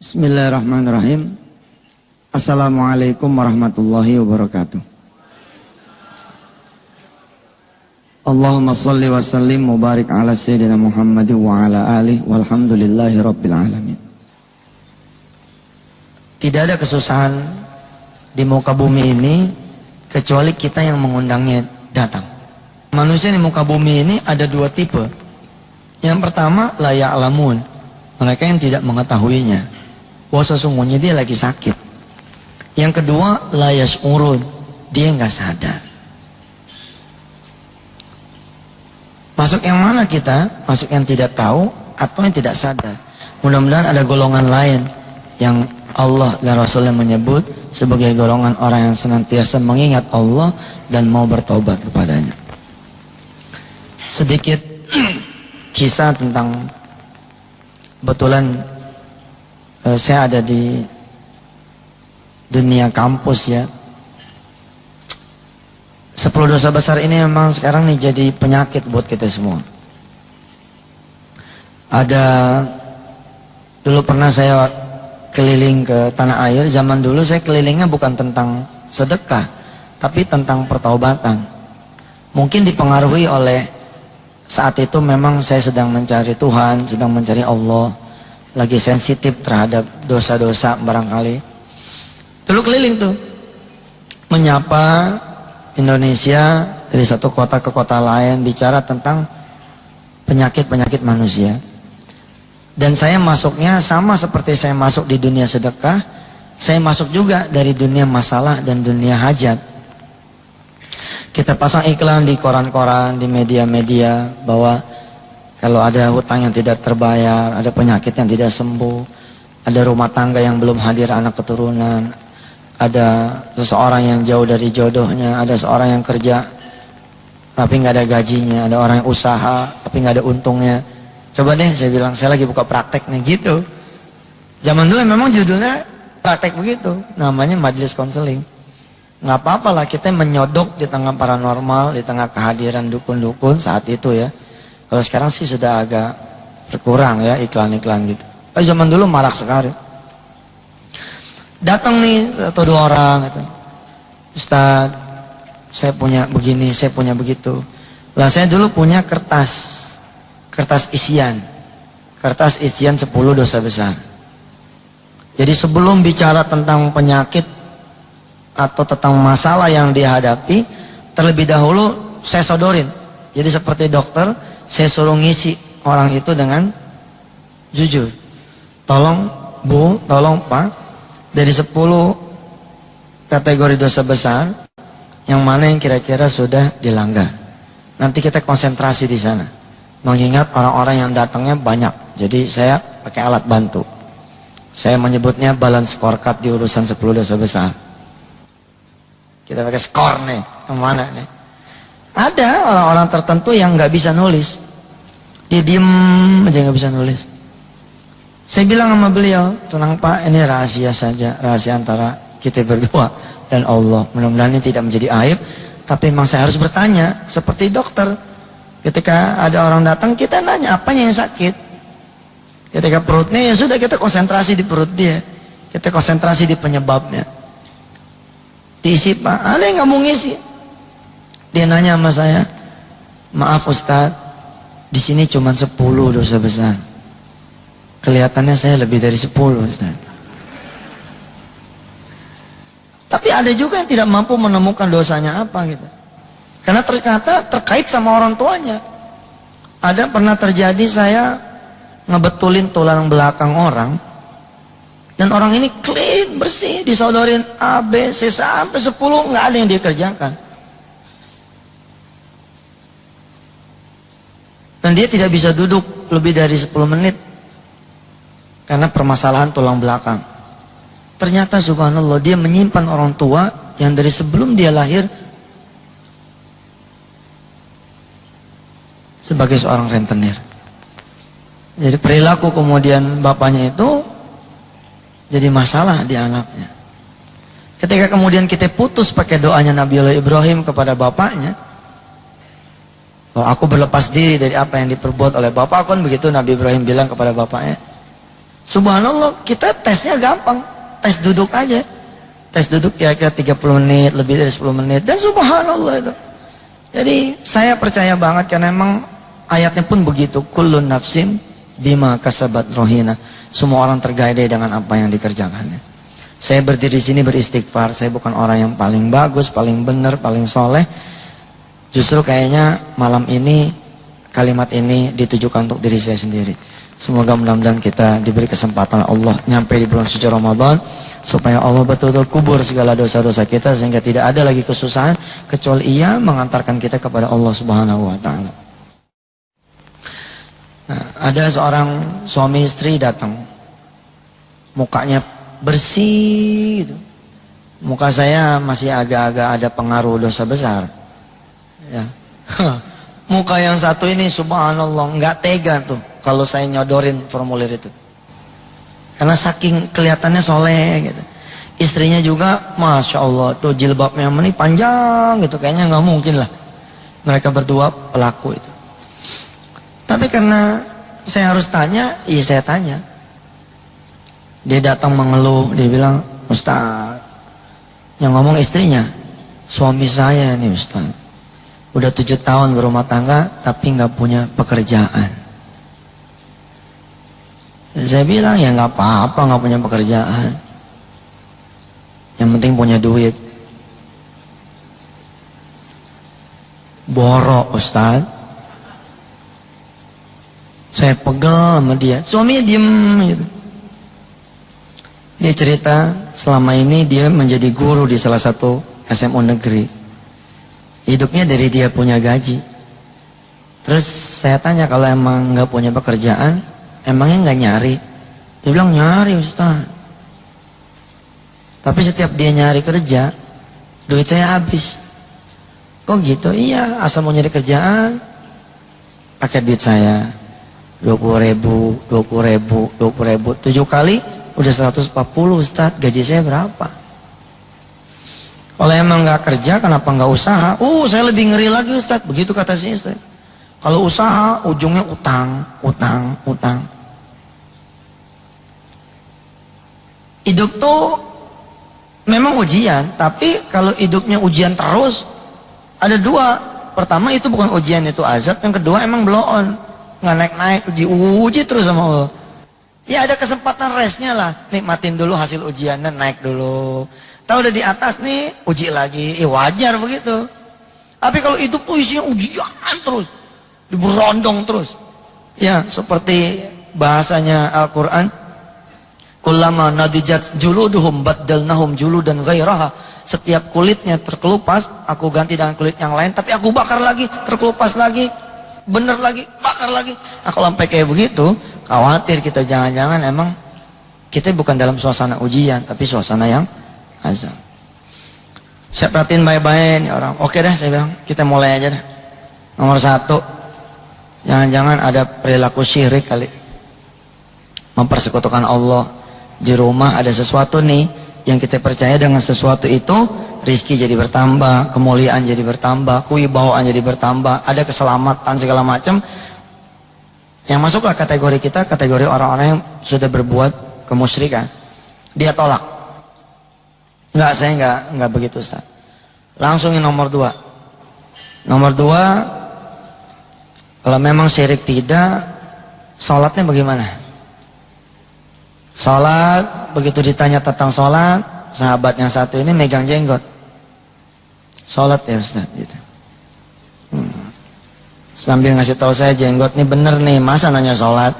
Bismillahirrahmanirrahim. Assalamualaikum warahmatullahi wabarakatuh. Allahumma salli wa sallim mubarak ala sayyidina Muhammad wa ala alihi walhamdulillahi rabbil alamin. Tidak ada kesusahan di muka bumi ini kecuali kita yang mengundangnya datang. Manusia di muka bumi ini ada dua tipe. Yang pertama la ya'lamun, mereka yang tidak mengetahuinya bahwa sesungguhnya dia lagi sakit. Yang kedua la yash'urun, dia nggak sadar. Masuk yang mana kita? Masuk yang tidak tahu atau yang tidak sadar? Mudah-mudahan ada golongan lain yang Allah dan Rasulnya menyebut sebagai golongan orang yang senantiasa mengingat Allah dan mau bertobat kepadanya. Sedikit kisah tentang, kebetulan saya ada di dunia kampus ya. 10 dosa besar ini memang sekarang nih jadi penyakit buat kita semua. Dulu pernah saya keliling ke tanah air. Zaman dulu saya kelilingnya bukan tentang sedekah, tapi tentang pertaubatan. Mungkin dipengaruhi oleh saat itu memang saya sedang mencari Tuhan, sedang mencari Allah, lagi sensitif terhadap dosa-dosa barangkali. Dulu keliling tuh menyapa Indonesia dari satu kota ke kota lain, bicara tentang penyakit-penyakit manusia. Dan saya masuknya sama seperti saya masuk di dunia sedekah, saya masuk juga dari dunia masalah dan dunia hajat. Kita pasang iklan di koran-koran, di media-media bahwa kalau ada hutang yang tidak terbayar, ada penyakit yang tidak sembuh, ada rumah tangga yang belum hadir anak keturunan, ada seseorang yang jauh dari jodohnya, ada seorang yang kerja tapi nggak ada gajinya, ada orang yang usaha tapi nggak ada untungnya. Coba deh, saya bilang, saya lagi buka praktek nih gitu. Zaman dulu memang judulnya praktek begitu, namanya majelis konseling. Nggak apa-apa lah kita menyodok di tengah paranormal, di tengah kehadiran dukun-dukun saat itu ya. Kalau sekarang sih sudah agak berkurang ya iklan-iklan gitu. Zaman dulu marak sekali. Datang nih satu dua orang gitu. Ustaz, saya punya begini, saya punya begitu. Lah saya dulu punya kertas isian 10 dosa besar. Jadi sebelum bicara tentang penyakit atau tentang masalah yang dihadapi, terlebih dahulu saya sodorin. Jadi seperti dokter, saya suruh ngisi orang itu dengan jujur. Tolong Bu, tolong Pak, dari 10 kategori dosa besar, yang mana yang kira-kira sudah dilanggar. Nanti kita konsentrasi di sana. Mengingat orang-orang yang datangnya banyak. Jadi saya pakai alat bantu. Saya menyebutnya balance scorecard di urusan 10 dosa besar. Kita pakai skor nih, yang mana nih? Ada orang-orang tertentu yang nggak bisa nulis. Dia diem aja nggak bisa nulis. Saya bilang sama beliau, tenang Pak, ini rahasia saja, rahasia antara kita berdua dan Allah. Mudah-mudahan ini tidak menjadi aib, tapi memang saya harus bertanya, seperti dokter. Ketika ada orang datang, kita nanya apanya yang sakit. Ketika perutnya, ya sudah kita konsentrasi di perut dia. Kita konsentrasi di penyebabnya. Diisi Pak, ada yang nggak mau ngisi. Dia nanya sama saya, maaf Ustadz, di sini cuma 10 dosa besar. Kelihatannya saya lebih dari 10 Ustaz. Tapi ada juga yang tidak mampu menemukan dosanya apa gitu. Karena ternyata terkait sama orang tuanya. Ada pernah terjadi saya ngebetulin tulang belakang orang. Dan orang ini clean, bersih, disodorin A, B, C sampai 10, nggak ada yang dia kerjakan. Dan dia tidak bisa duduk lebih dari 10 menit. Karena permasalahan tulang belakang. Ternyata subhanallah dia menyimpan orang tua yang dari sebelum dia lahir sebagai seorang rentenir. Jadi perilaku kemudian bapaknya itu jadi masalah di anaknya. Ketika kemudian kita putus pakai doanya Nabiullah Ibrahim kepada bapaknya, bahwa aku berlepas diri dari apa yang diperbuat oleh bapak, kan begitu Nabi Ibrahim bilang kepada bapaknya. Subhanallah, kita tesnya gampang. Tes duduk aja. Tes duduk kira-kira 30 menit, lebih dari 10 menit. Dan subhanallah itu. Jadi saya percaya banget karena emang ayatnya pun begitu. Kullun nafsim bima kasabat rohina. Semua orang tergadai dengan apa yang dikerjakannya. Saya berdiri di sini beristighfar. Saya bukan orang yang paling bagus, paling benar, paling soleh. Justru kayaknya malam ini, kalimat ini ditujukan untuk diri saya sendiri. Semoga mudah-mudahan kita diberi kesempatan Allah nyampe di bulan suci Ramadan, supaya Allah betul-betul kubur segala dosa-dosa kita, sehingga tidak ada lagi kesusahan kecuali Ia mengantarkan kita kepada Allah Subhanahu wa taala. Nah, ada seorang suami istri datang, mukanya bersih gitu. Muka saya masih agak-agak ada pengaruh dosa besar. Ya. Muka yang satu ini subhanallah nggak tega tuh kalau saya nyodorin formulir itu. Karena saking kelihatannya soleh gitu. Istrinya juga Masya Allah tuh jilbabnya ini panjang gitu. Kayaknya nggak mungkin lah mereka berdua pelaku itu. Tapi karena saya harus tanya, iya saya tanya. Dia datang mengeluh, dia bilang, Ustaz, yang ngomong istrinya, suami saya nih Ustaz, udah 7 tahun berumah tangga tapi nggak punya pekerjaan. Dan saya bilang ya nggak apa-apa nggak punya pekerjaan, yang penting punya duit. Borok Ustaz. Saya pegal sama dia, suaminya diem gitu. Dia cerita selama ini dia menjadi guru di salah satu SMU negeri. Hidupnya dari dia punya gaji. Terus saya tanya kalau emang nggak punya pekerjaan, emangnya nggak nyari? Dia bilang nyari Ustaz. Tapi setiap dia nyari kerja, duit saya habis. Kok gitu? Iya, asal mau nyari kerjaan, pakai duit saya 20.000, 20.000, 20.000, 7 kali udah 140 Ustaz. Gaji saya berapa? Kalau emang nggak kerja, kenapa nggak usaha? Saya lebih ngeri lagi Ustaz. Begitu kata si istri. Kalau usaha, ujungnya utang, utang, utang. Hidup tuh memang ujian, tapi kalau hidupnya ujian terus, ada dua. Pertama itu bukan ujian, itu azab. Yang kedua emang blow on, nggak naik-naik, diuji terus sama Allah. Ya ada kesempatan restnya lah, nikmatin dulu hasil ujiannya, naik dulu. Tahu udah di atas nih, uji lagi, wajar begitu. Tapi kalau hidup tuh isinya ujian terus, diberondong terus. Ya seperti bahasanya Al-Quran, kullama nadijat juluduhum baddalnahum juludan ghairaha. Setiap kulitnya terkelupas, aku ganti dengan kulit yang lain, tapi aku bakar lagi, terkelupas lagi, bener lagi, bakar lagi. Nah kalau sampai kayak begitu, khawatir kita jangan-jangan emang kita bukan dalam suasana ujian, tapi suasana yang azab. Saya perhatiin baik-baik nih orang. Oke dah saya bilang, kita mulai aja dah. Nomor 1, jangan-jangan ada perilaku syirik kali, mempersekutukan Allah. Di rumah ada sesuatu nih yang kita percaya dengan sesuatu itu rizki jadi bertambah, kemuliaan jadi bertambah, kewibawaan jadi bertambah, ada keselamatan segala macam. Yang masuklah kategori kita, kategori orang-orang yang sudah berbuat kemusyrikan. Dia tolak. Enggak, saya enggak begitu Ustaz. Langsung yang nomor 2. Nomor 2, kalau memang syirik tidak, sholatnya bagaimana? Sholat, begitu ditanya tentang sholat, sahabat yang satu ini megang jenggot. Sholat ya Ustaz gitu. Sambil ngasih tahu saya jenggot nih bener nih, masa nanya sholat?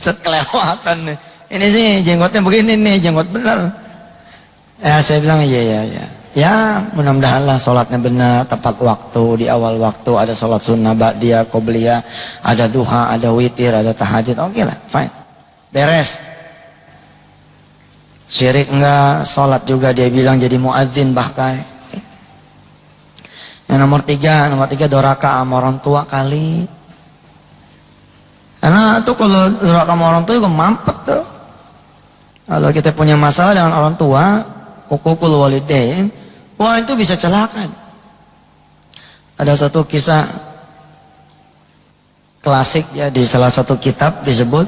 Set kelewatan nih. Ini sih jenggotnya begini nih, jenggot bener. Ya saya bilang iya. Ya mudah-mudahan lah sholatnya benar, tepat waktu, di awal waktu, ada sholat sunnah, ba'diyah, qobliyah, ada duha, ada witir, ada tahajud. Oke lah, fine. Beres. Syirik enggak, sholat juga dia bilang jadi muadzin bahkan. Yang nomor 3 doraka sama orang tua kali. Karena tuh kalau doraka sama orang tua juga mampet tuh. Kalau kita punya masalah dengan orang tua, hukukul walidain, wah itu bisa celaka. Ada satu kisah klasik ya, di salah satu kitab disebut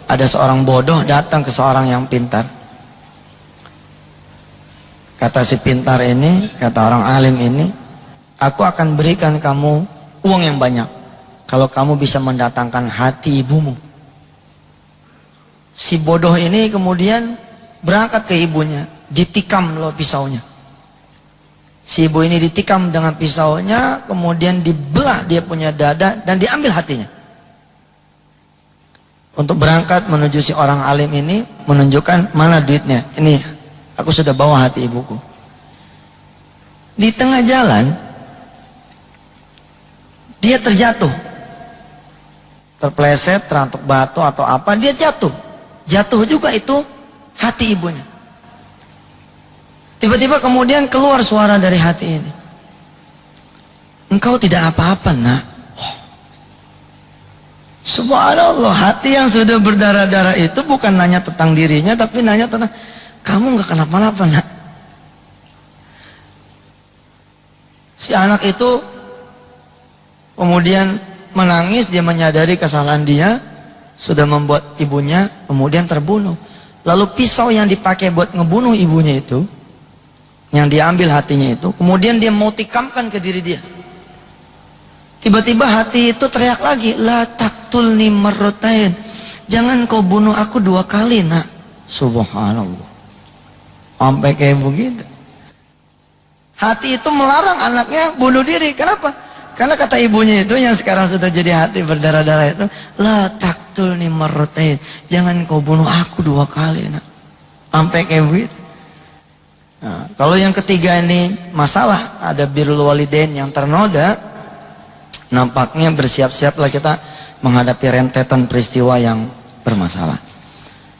ada seorang bodoh datang ke seorang yang pintar. Kata si pintar ini, kata orang alim ini, aku akan berikan kamu uang yang banyak kalau kamu bisa mendatangkan hati ibumu. Si bodoh ini kemudian berangkat ke ibunya, ditikam loh pisaunya. Si ibu ini ditikam dengan pisaunya, kemudian dibelah dia punya dada dan diambil hatinya. Untuk berangkat menuju si orang alim ini, menunjukkan mana duitnya. Ini, aku sudah bawa hati ibuku. Di tengah jalan, dia terjatuh. Terpleset, terantuk batu atau apa, dia jatuh. Jatuh juga itu hati ibunya. Tiba-tiba kemudian keluar suara dari hati ini. Engkau tidak apa-apa, nak. Oh. Subhanallah, hati yang sudah berdarah-darah itu bukan nanya tentang dirinya, tapi nanya tentang, kamu gak kenapa-napa, nak. Si anak itu kemudian menangis, dia menyadari kesalahan dia, sudah membuat ibunya kemudian terbunuh. Lalu pisau yang dipakai buat ngebunuh ibunya itu, yang diambil hatinya itu, kemudian dia mau tikamkan ke diri dia. Tiba-tiba hati itu teriak lagi, la taqtulni marratain, jangan kau bunuh aku 2 kali, nak. Subhanallah, sampai kayak begitu. Hati itu melarang anaknya bunuh diri. Kenapa? Karena kata ibunya itu yang sekarang sudah jadi hati berdarah-darah itu, la taqtulni marratain, jangan kau bunuh aku 2 kali, nak. Sampai kayak begitu. Nah, kalau yang ketiga ini masalah ada birrul walidain yang ternoda, nampaknya bersiap-siaplah kita menghadapi rentetan peristiwa yang bermasalah.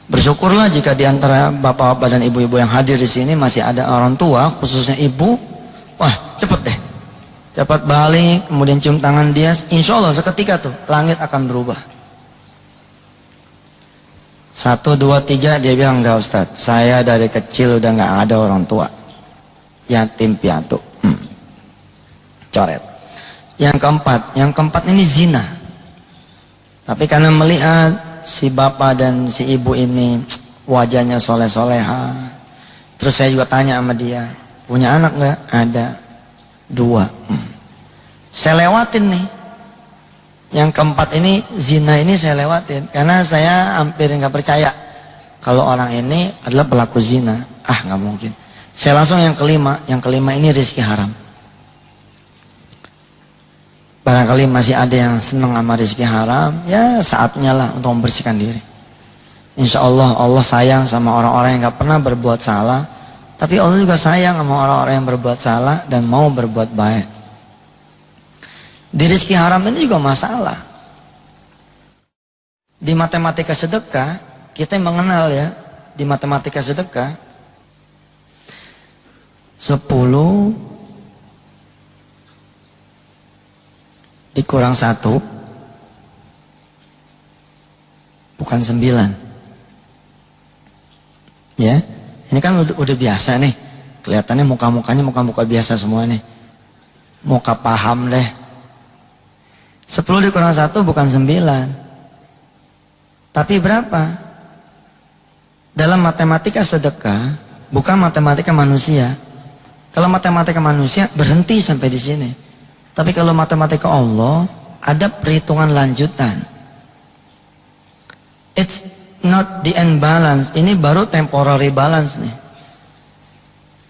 Bersyukurlah jika di antara bapak-bapak dan ibu-ibu yang hadir di sini masih ada orang tua, khususnya ibu. Wah, cepet deh, cepat balik, kemudian cium tangan dia. Insya Allah seketika tuh langit akan berubah. 1, 2, 3 dia bilang, enggak Ustadz, saya dari kecil udah nggak ada orang tua, yatim piatu. Coret. Yang keempat ini zina. Tapi karena melihat si bapak dan si ibu ini wajahnya soleh-soleha, terus saya juga tanya sama dia, punya anak nggak? Ada 2. Saya lewatin nih. Yang keempat ini, zina ini saya lewatin. Karena saya hampir nggak percaya kalau orang ini adalah pelaku zina. Ah, nggak mungkin. Saya langsung yang kelima. Yang kelima ini rezeki haram. Barangkali masih ada yang senang sama rezeki haram. Ya saatnya lah untuk membersihkan diri. Insya Allah, Allah sayang sama orang-orang yang nggak pernah berbuat salah. Tapi Allah juga sayang sama orang-orang yang berbuat salah dan mau berbuat baik. Di rezeki haram ini juga masalah. Di matematika sedekah, kita mengenal ya, di matematika sedekah 10 dikurang 1 bukan 9. Ya, ini kan udah biasa nih. Kelihatannya muka-mukanya muka-muka biasa semua nih. Muka paham deh. 10 dikurang 1 bukan 9. Tapi berapa? Dalam matematika sedekah, bukan matematika manusia. Kalau matematika manusia berhenti sampai di sini. Tapi kalau matematika Allah, ada perhitungan lanjutan. It's not the end balance. Ini baru temporary balance nih.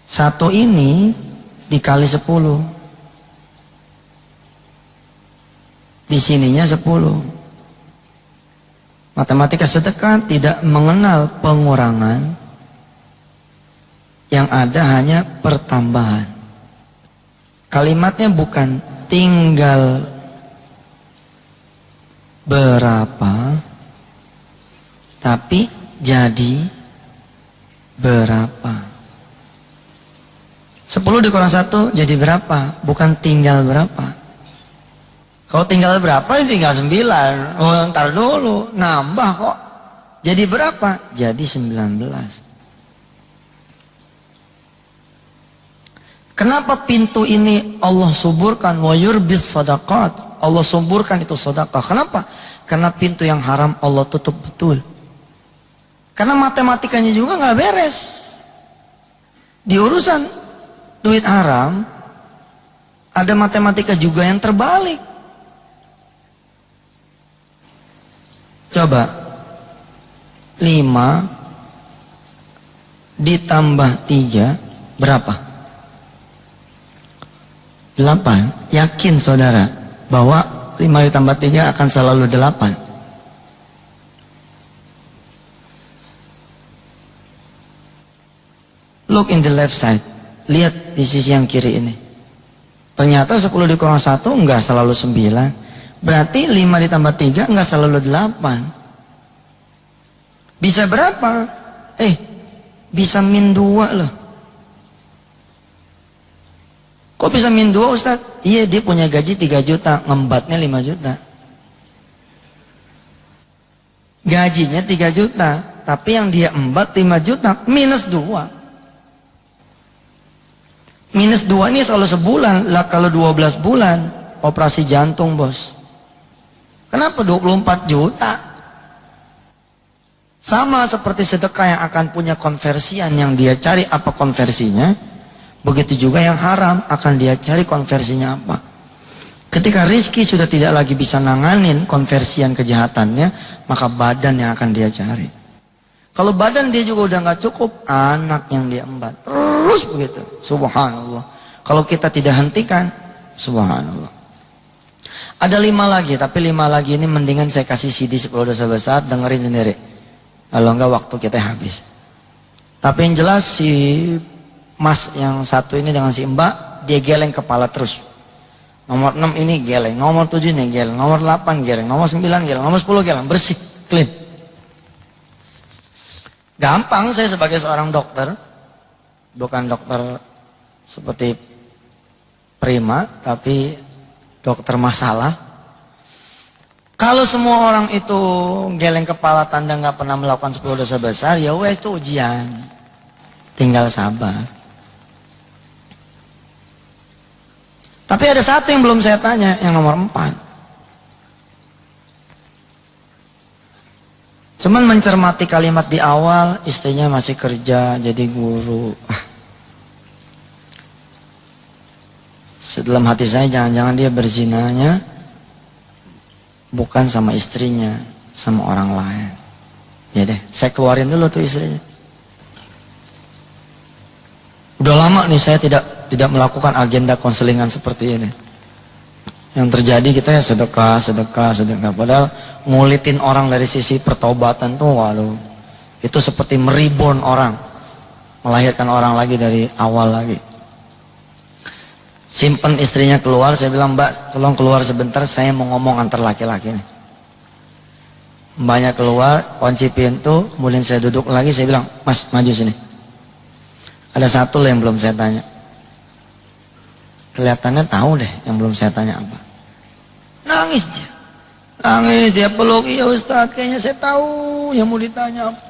1 ini dikali 10. Di sininya 10. Matematika sedekah tidak mengenal pengurangan, yang ada hanya pertambahan. Kalimatnya bukan tinggal berapa, tapi jadi berapa. 10 dikurang 1 jadi berapa, bukan tinggal berapa. Kalau tinggal berapa, tinggal 9. Oh, ntar dulu, nambah kok. Jadi berapa? Jadi 19. Kenapa pintu ini Allah suburkan? Wa yurbis sadaqat. Allah suburkan itu sedekah. Kenapa? Karena pintu yang haram Allah tutup betul. Karena matematikanya juga nggak beres. Di urusan duit haram, ada matematika juga yang terbalik. Coba 5 ditambah 3 berapa? 8. Yakin saudara bahwa 5 ditambah 3 akan selalu 8? Look in the left side. Lihat di sisi yang kiri ini. Ternyata 10 dikurang 1 enggak selalu 9. Berarti 5 ditambah 3 enggak selalu 8. Bisa berapa? Bisa min 2 loh. Kok bisa min 2 Ustaz? Iya, dia punya gaji 3 juta, ngembatnya 5 juta. Gajinya 3 juta, tapi yang dia embat 5 juta, minus 2. Minus 2 ini selalu sebulan. Lah kalau 12 bulan operasi jantung, bos. Kenapa 24 juta? Sama seperti sedekah yang akan punya konversian, yang dia cari apa konversinya. Begitu juga yang haram akan dia cari konversinya apa. Ketika rizki sudah tidak lagi bisa nanganin konversian kejahatannya, maka badan yang akan dia cari. Kalau badan dia juga udah nggak cukup, anak yang dia embat. Terus begitu. Subhanallah. Kalau kita tidak hentikan, subhanallah. Ada 5 lagi, tapi 5 lagi ini mendingan saya kasih CD 10 dosa besar, dengerin sendiri. Kalau enggak waktu kita habis. Tapi yang jelas si Mas yang satu ini dengan si Mbak, dia geleng kepala terus. Nomor 6 ini geleng, nomor 7 ini geleng, nomor 8 geleng, nomor 9 geleng, nomor 10 geleng, bersih, clean. Gampang, saya sebagai seorang dokter, bukan dokter seperti prima, tapi dokter masalah. Kalau semua orang itu geleng kepala tanda nggak pernah melakukan 10 dosa besar, ya wes itu ujian. Tinggal sabar. Tapi ada satu yang belum saya tanya, yang nomor 4. Cuman mencermati kalimat di awal, istrinya masih kerja jadi guru. Dalam hati saya jangan-jangan dia berzinanya bukan sama istrinya, sama orang lain. Ya deh, saya keluarin dulu tuh istrinya. Udah lama nih saya tidak melakukan agenda konselingan seperti ini. Yang terjadi kita ya sedekah. Padahal ngulitin orang dari sisi pertobatan tuh, waduh, itu seperti meribon orang, melahirkan orang lagi dari awal lagi. Simpen istrinya keluar, saya bilang, Mbak tolong keluar sebentar, saya mau ngomong antar laki-laki nih. Mbaknya keluar, kunci pintu, kemudian saya duduk lagi, saya bilang, Mas maju sini. Ada satu loh yang belum saya tanya. Kelihatannya tahu deh yang belum saya tanya apa. Nangis dia peluk, iya Ustaz, kayaknya saya tahu yang mau ditanya apa.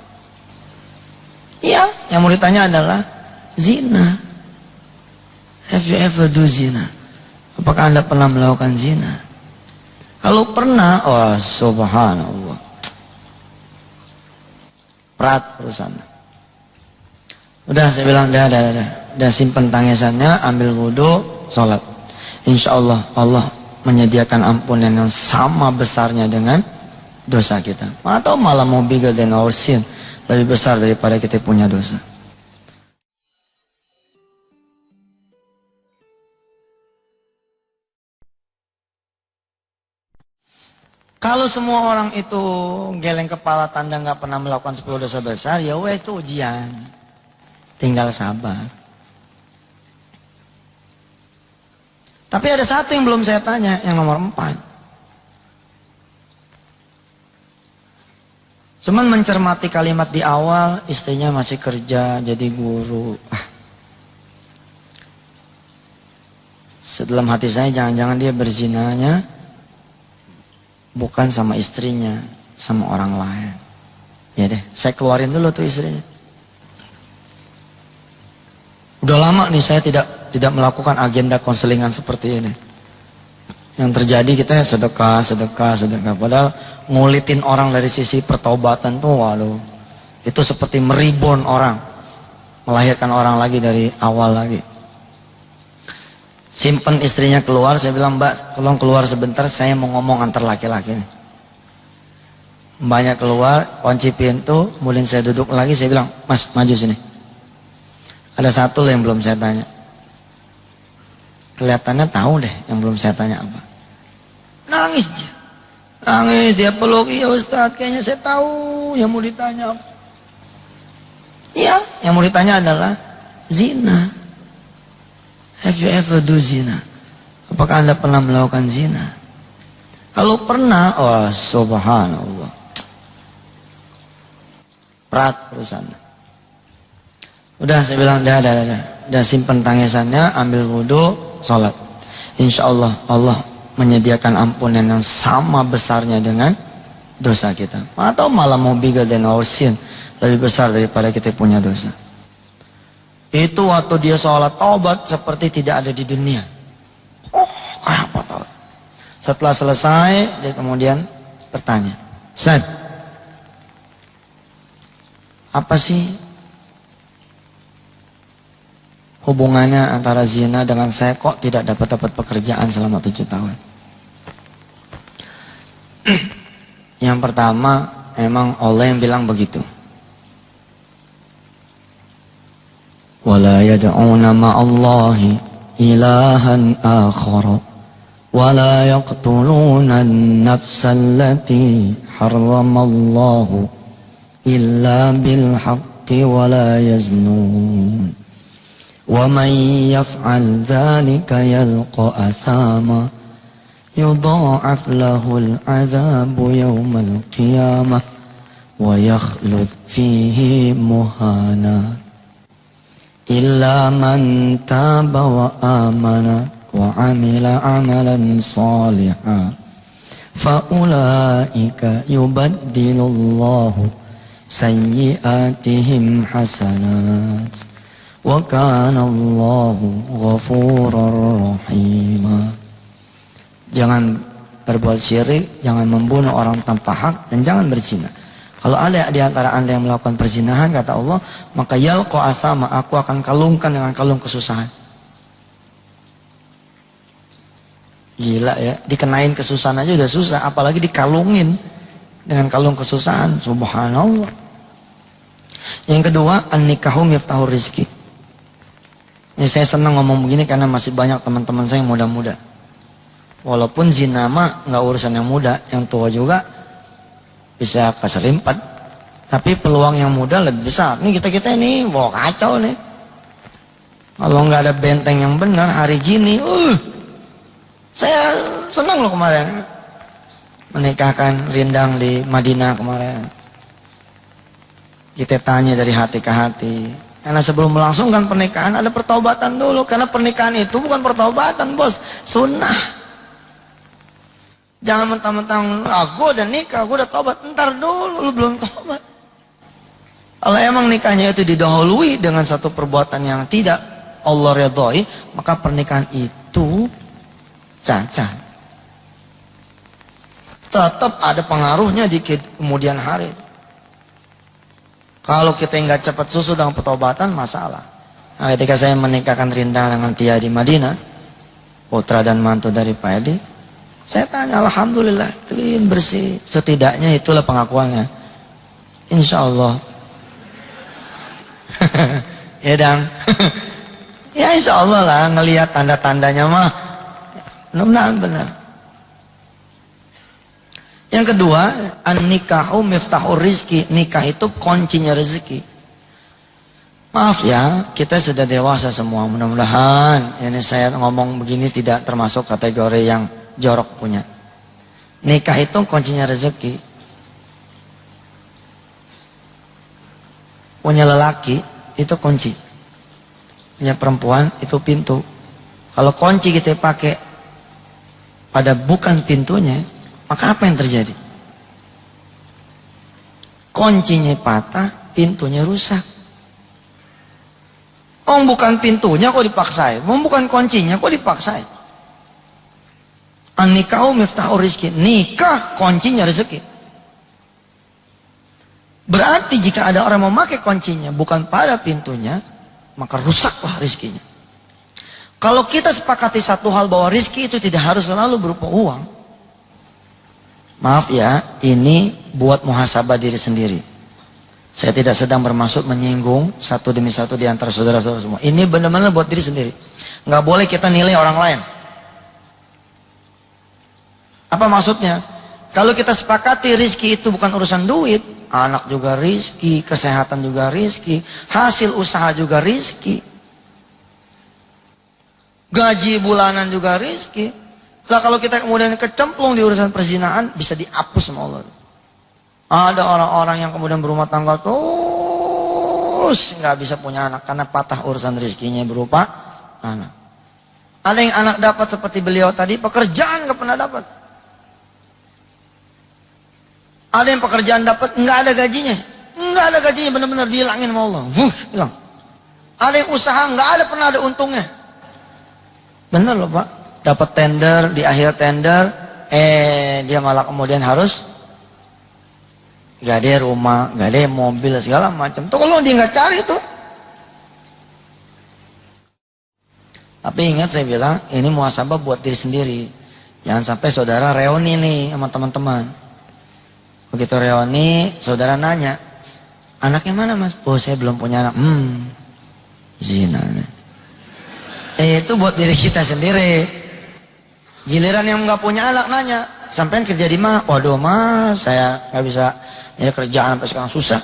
Iya, yang mau ditanya adalah zina. Have you ever do zina? Apakah Anda pernah melakukan zina? Kalau pernah, wah subhanallah, berat perusahaan. Udah saya bilang, udah simpen tangisannya, ambil wudhu, sholat. Insya Allah Allah menyediakan ampunan yang sama besarnya dengan dosa kita. Atau malah mau bigger than our sin, lebih besar daripada kita punya dosa. Kalau semua orang itu geleng kepala tanda nggak pernah melakukan 10 dosa besar, ya wes itu ujian. Tinggal sabar. Tapi ada satu yang belum saya tanya, yang nomor 4. Cuman mencermati kalimat di awal, istrinya masih kerja jadi guru. Dalam hati saya jangan-jangan dia berzinanya bukan sama istrinya, sama orang lain. Ya deh, saya keluarin dulu tuh istrinya. Udah lama nih saya tidak tidak melakukan agenda konselingan seperti ini. Yang terjadi kita sedekah. Padahal ngulitin orang dari sisi pertaubatan tuh, waduh, itu seperti meribon orang, melahirkan orang lagi dari awal lagi. Simpen istrinya keluar, saya bilang, Mbak, tolong keluar sebentar, saya mau ngomong antar laki-laki nih. Mbaknya keluar, kunci pintu, kemudian saya duduk lagi, saya bilang, Mas, maju sini. Ada satu yang belum saya tanya. Kelihatannya tahu deh yang belum saya tanya apa. Nangis dia peluk, iya Ustaz, kayaknya saya tahu yang mau ditanya apa. Iya, yang mau ditanya adalah zina. Have you ever do zina? Apakah Anda pernah melakukan zina? Kalau pernah, oh subhanallah, berat urusannya. Udah, saya bilang, udah simpen tangisannya, ambil wudhu, sholat. Insya Allah, Allah menyediakan ampunan yang sama besarnya dengan dosa kita. Atau malah mau bigger than our sin, lebih besar daripada kita punya dosa. Itu waktu dia sholat taubat seperti tidak ada di dunia. Oh, kayak apa taubat? Setelah selesai, dia kemudian bertanya, Ustaz, apa sih hubungannya antara zina dengan saya kok tidak dapat pekerjaan selama 7 tahun? Yang pertama, memang Allah yang bilang begitu. وَلَا يَدْعُونَ مَعَ اللَّهِ إِلَهًا آخَرَ وَلَا يَقْتُلُونَ النَّفْسَ الَّتِي حَرَّمَ اللَّهُ إِلَّا بِالْحَقِّ وَلَا يَزْنُونَ وَمَنْ يَفْعَلْ ذَلِكَ يَلْقَ أَثَامًا يُضَاعَفْ لَهُ الْعَذَابُ يَوْمَ الْقِيَامَةِ وَيَخْلُدْ فِيهِ مُهَانًا إلا من تاب وآمن وعمل عملا صالحا فأولئك يبدل الله سيئاتهم حسنات وكان الله غفورا رحيما. Jangan berbuat syirik, jangan membunuh orang tanpa hak, dan jangan berzina. Kalau ada di antara Anda yang melakukan perzinahan, kata Allah, maka yalqa athama, aku akan kalungkan dengan kalung kesusahan. Gila ya, dikenain kesusahan aja udah susah, apalagi dikalungin dengan kalung kesusahan. Subhanallah. Yang kedua, an-nikahu miftahur rizki. Ini saya senang ngomong begini karena masih banyak teman-teman saya yang muda-muda. Walaupun zina mah nggak urusan yang muda, yang tua juga bisa keselimpat, tapi peluang yang muda lebih besar. Nih kita ini bawa kacau nih. Kalau nggak ada benteng yang benar hari gini, saya senang loh kemarin menikahkan Rindang di Madinah kemarin. Kita tanya dari hati ke hati. Karena sebelum melangsungkan pernikahan ada pertaubatan dulu, karena pernikahan itu bukan pertaubatan bos, sunnah. Jangan mentang-mentang, gue udah nikah, gue udah tobat. Ntar dulu, lu belum tobat. Kalau emang nikahnya itu didahului dengan satu perbuatan yang tidak Allah ridhoi, maka pernikahan itu cacat. Tetap ada pengaruhnya di kemudian hari. Kalau kita nggak cepat susu dengan pertobatan, masalah. Nah, ketika saya menikahkan Rindang dengan Tia di Madinah, putra dan mantu dari Pak Edi, saya tanya, alhamdulillah, clean, bersih. Setidaknya itulah pengakuannya. Insya Allah. Ya dang. Ya insya Allah lah, ngelihat tanda-tandanya mah. Mudah-mudahan benar. Yang kedua, an-nikahu miftahur rizki. Nikah itu kuncinya rezeki. Maaf ya, kita sudah dewasa semua. Mudah-mudahan ini saya ngomong begini tidak termasuk kategori yang jorok punya. Nikah itu kuncinya rezeki. Punya lelaki itu kunci, punya perempuan itu pintu. Kalau kunci kita pakai pada bukan pintunya, maka apa yang terjadi? Kuncinya patah, pintunya rusak. Oh, bukan pintunya kok dipaksain. Oh, bukan kuncinya kok dipaksain. An-nikahu miftahur rizki. Nikah kuncinya rezeki. Berarti jika ada orang memakai kuncinya bukan pada pintunya, maka rusaklah rizkinya. Kalau kita sepakati satu hal bahwa rizki itu tidak harus selalu berupa uang. Maaf ya, ini buat muhasabah diri sendiri. Saya tidak sedang bermaksud menyinggung satu demi satu di antara saudara-saudara semua. Ini benar-benar buat diri sendiri. Nggak boleh kita nilai orang lain. Apa maksudnya? Kalau kita sepakati rizki itu bukan urusan duit, anak juga rizki, kesehatan juga rizki, hasil usaha juga rizki, gaji bulanan juga rizki. Lah kalau kita kemudian kecemplung di urusan perzinahan, bisa dihapus sama Allah. Ada orang-orang yang kemudian berumah tangga terus nggak bisa punya anak karena patah urusan rizkinya berupa anak. Ada yang anak dapat seperti beliau tadi, pekerjaan nggak pernah dapat. Ada yang pekerjaan dapat nggak ada gajinya, benar-benar dihilangin sama Allah, hilang. Ada yang usaha nggak ada pernah ada untungnya. Bener loh Pak, dapat tender, di akhir tender, dia malah kemudian harus gak ada rumah, gak ada mobil, segala macam. Tuh kalau dia nggak cari tuh. Tapi ingat saya bilang, ini muhasabah buat diri sendiri. Jangan sampai saudara reuni nih sama teman-teman. Begitu reuni, saudara nanya, anaknya mana mas? Oh saya belum punya anak. Zina. Itu buat diri kita sendiri. Giliran yang nggak punya anak nanya, sampean kerja di mana? Waduh mas, saya nggak bisa. Ya kerjaan sampai sekarang susah.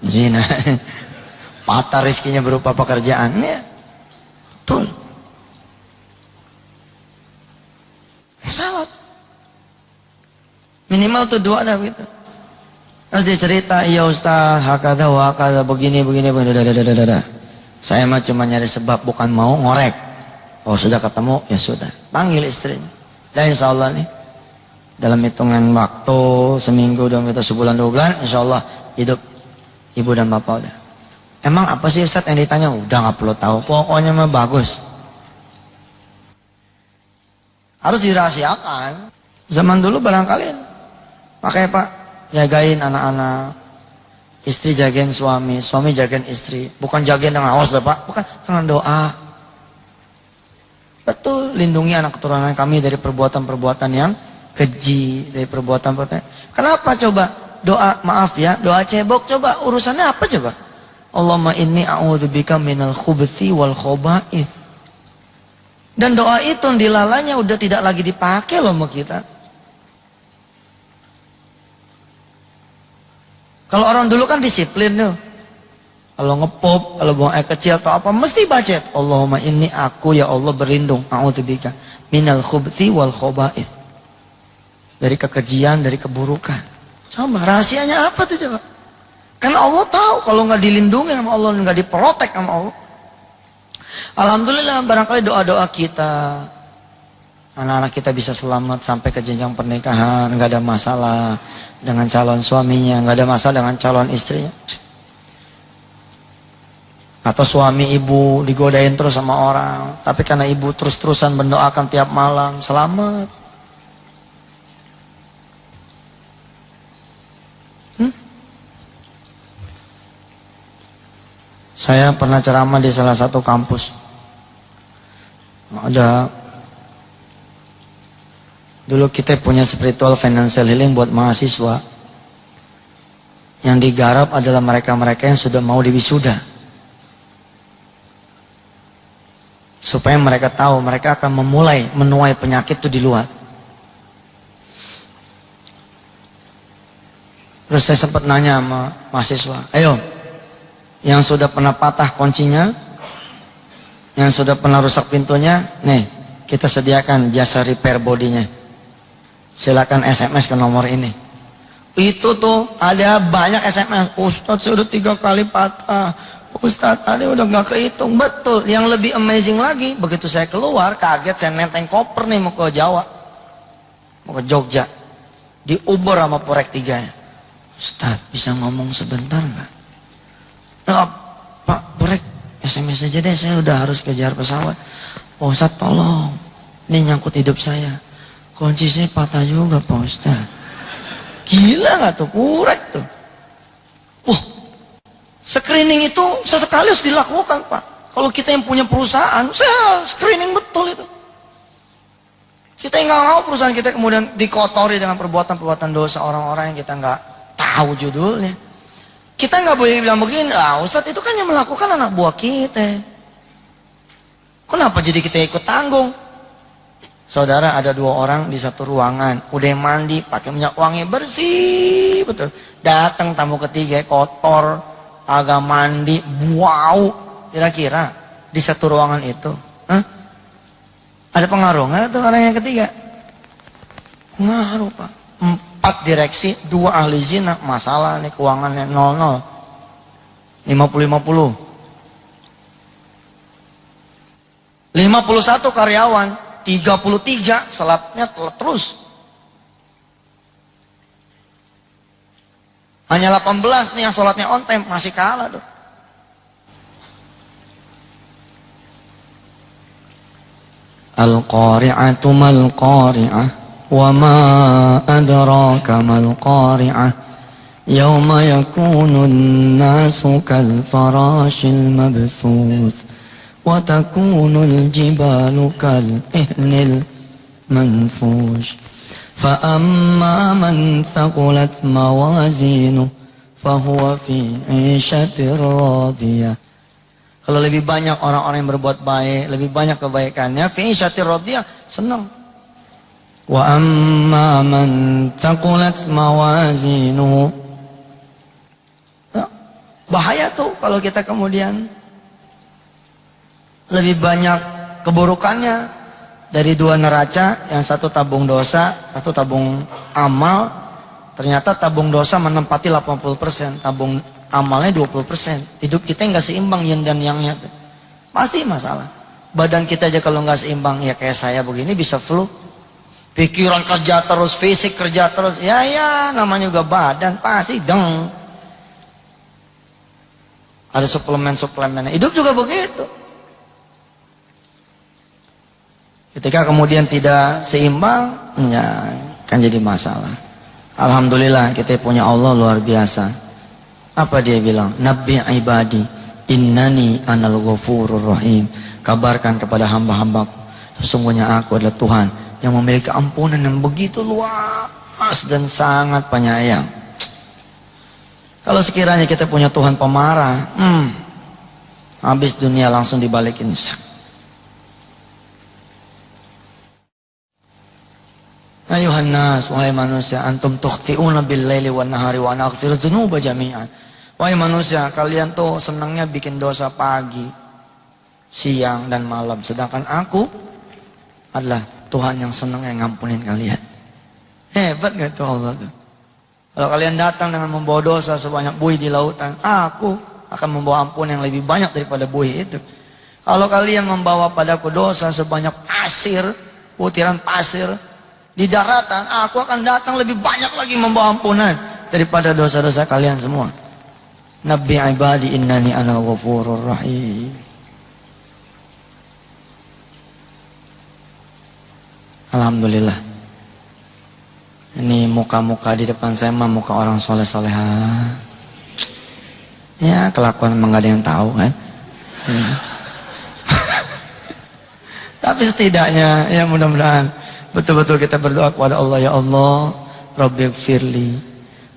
Zina. Patah rizkinya berupa pekerjaan. Ya. Betul. Salat. Minimal tuh doa dah gitu. Terus dia cerita, iya ustaz, hakada wa hakada, begini. Saya mah cuma nyari sebab, bukan mau ngorek. Oh sudah ketemu, ya sudah. Panggil istrinya. Dan insya Allah nih, dalam hitungan waktu seminggu, sebulan 2 bulan, insya Allah hidup ibu dan bapak udah. Emang apa sih Ustaz yang ditanya? Udah nggak perlu tahu, pokoknya mah bagus. Harus dirahasiakan. Zaman dulu barangkali, makanya Pak, jagain anak-anak, istri jagain suami, suami jagain istri. Bukan jagain dengan awas Bapak, bukan, dengan doa. Betul, lindungi anak keturunan kami dari perbuatan-perbuatan yang keji, dari perbuatan-perbuatan. Kenapa coba? Doa, maaf ya, doa cebok coba, urusannya apa coba? Allahumma inni a'udzubika minal khubuthi wal khoba'ith. Dan doa itu dilalanya udah tidak lagi dipakai loh sama kita. Kalau orang dulu kan disiplin tuh. Kalau ngepop, kalau buang air kecil atau apa, mesti baca. Allahumma inni aku ya Allah berlindung. A'udzubika minal khubuthi wal khoba'ith. Dari kekejian, dari keburukan. Coba rahasianya apa tuh coba? Karena Allah tahu kalau nggak dilindungi sama Allah, nggak diprotek sama Allah. Alhamdulillah barangkali doa-doa kita, anak-anak kita bisa selamat sampai ke jenjang pernikahan, nggak ada masalah dengan calon suaminya, nggak ada masalah dengan calon istrinya. Atau suami ibu digodain terus sama orang, tapi karena ibu terus-terusan mendoakan tiap malam, selamat. Saya pernah ceramah di salah satu kampus. Ada dulu kita punya spiritual financial healing buat mahasiswa. Yang digarap adalah mereka-mereka yang sudah mau diwisuda. Supaya mereka tahu mereka akan memulai menuai penyakit itu di luar. Terus saya sempat nanya sama mahasiswa, ayo, yang sudah pernah patah kuncinya, yang sudah pernah rusak pintunya, nih kita sediakan jasa repair bodinya. Silakan SMS ke nomor ini. Itu tuh ada banyak SMS. Ustadz sudah 3 kali patah. Ustadz tadi udah nggak kehitung. Betul. Yang lebih amazing lagi, begitu saya keluar kaget, saya nenteng koper nih mau ke Jawa, mau ke Jogja, diuber sama Porek 3-nya. Ustadz bisa ngomong sebentar nggak? Pak Porek, SMS aja deh, saya udah harus kejar pesawat. Pak Ustadz tolong, ini nyangkut hidup saya. Kunci saya patah juga Pak Ustadz. Gila gak tuh, purek tuh. Wah, screening itu sesekali harus dilakukan Pak. Kalau kita yang punya perusahaan, saya screening betul itu. Kita yang gak mau perusahaan kita kemudian dikotori dengan perbuatan-perbuatan dosa orang-orang yang kita gak tahu judulnya. Kita nggak boleh bilang begini, Ustadz itu kan yang melakukan anak buah kita. Kenapa jadi kita ikut tanggung? Saudara, ada 2 orang di satu ruangan, udah mandi, pakai minyak wangi bersih, betul. Datang tamu ketiga, kotor, agak mandi, bau. Kira-kira di satu ruangan itu, ada pengaruh nggak tuh orang yang ketiga? Pengaruh Pak. 4 direksi, 2 ahli zina, masalah nih keuangannya 00. 50-50. 51 karyawan, 33 salatnya terus. Hanya 18 nih yang salatnya on time, masih kalah tuh. Al-qari'atu mal-qari'ah. وما أدراك ما القارعة يوم يكون الناس كالفراش المبثوث وتكون الجبال كالإهن المنفوش فأما من ثقلت موازينه فهو في عيشة راضية. Kalau lebih banyak orang-orang yang berbuat baik, lebih banyak kebaikannya, fi 'isyatir radiyah, senang. Wa amma man taqulat mawazinuhu. Bahaya tuh kalau kita kemudian lebih banyak keburukannya dari 2 neraca, yang satu tabung dosa, satu tabung amal. Ternyata tabung dosa menempati 80%, tabung amalnya 20%. Hidup kita nggak seimbang yin dan yangnya. Pasti masalah. Badan kita aja kalau nggak seimbang, ya kayak saya begini bisa flu. Pikiran kerja terus, fisik kerja terus, ya namanya juga badan, pasti deng. Ada suplemen-suplemennya, hidup juga begitu. Ketika kemudian tidak seimbang, ya kan jadi masalah. Alhamdulillah kita punya Allah luar biasa. Apa dia bilang? Nabbi ibadi, innani anal ghafurur rahim. Kabarkan kepada hamba-hambaku, sesungguhnya aku adalah Tuhan yang memiliki ampunan yang begitu luas dan sangat penyayang. Kalau sekiranya kita punya Tuhan pemarah, habis dunia langsung dibalikin. Ayuhan nas, wahai manusia, antum tukhti'una bil laili wan nahari wa ana aghfiru dzunuba jami'an. Wahai manusia, kalian tuh senangnya bikin dosa pagi, siang dan malam, sedangkan aku adalah Tuhan yang senang yang ngampunin kalian. Hebat gak tuh Allah tuh? Kalau kalian datang dengan membawa dosa sebanyak buih di lautan, aku akan membawa ampun yang lebih banyak daripada buih itu. Kalau kalian membawa padaku dosa sebanyak pasir, butiran pasir di daratan, aku akan datang lebih banyak lagi membawa ampunan daripada dosa-dosa kalian semua. Nabbi ibadi innani ana ghafurur rahim. Alhamdulillah. Ini muka-muka di depan saya mah muka orang soleh-soleha. Ya kelakuan emang gak ada yang tahu kan. Tapi setidaknya ya mudah-mudahan betul-betul kita berdoa kepada Allah. Ya Allah, Rabbighfirli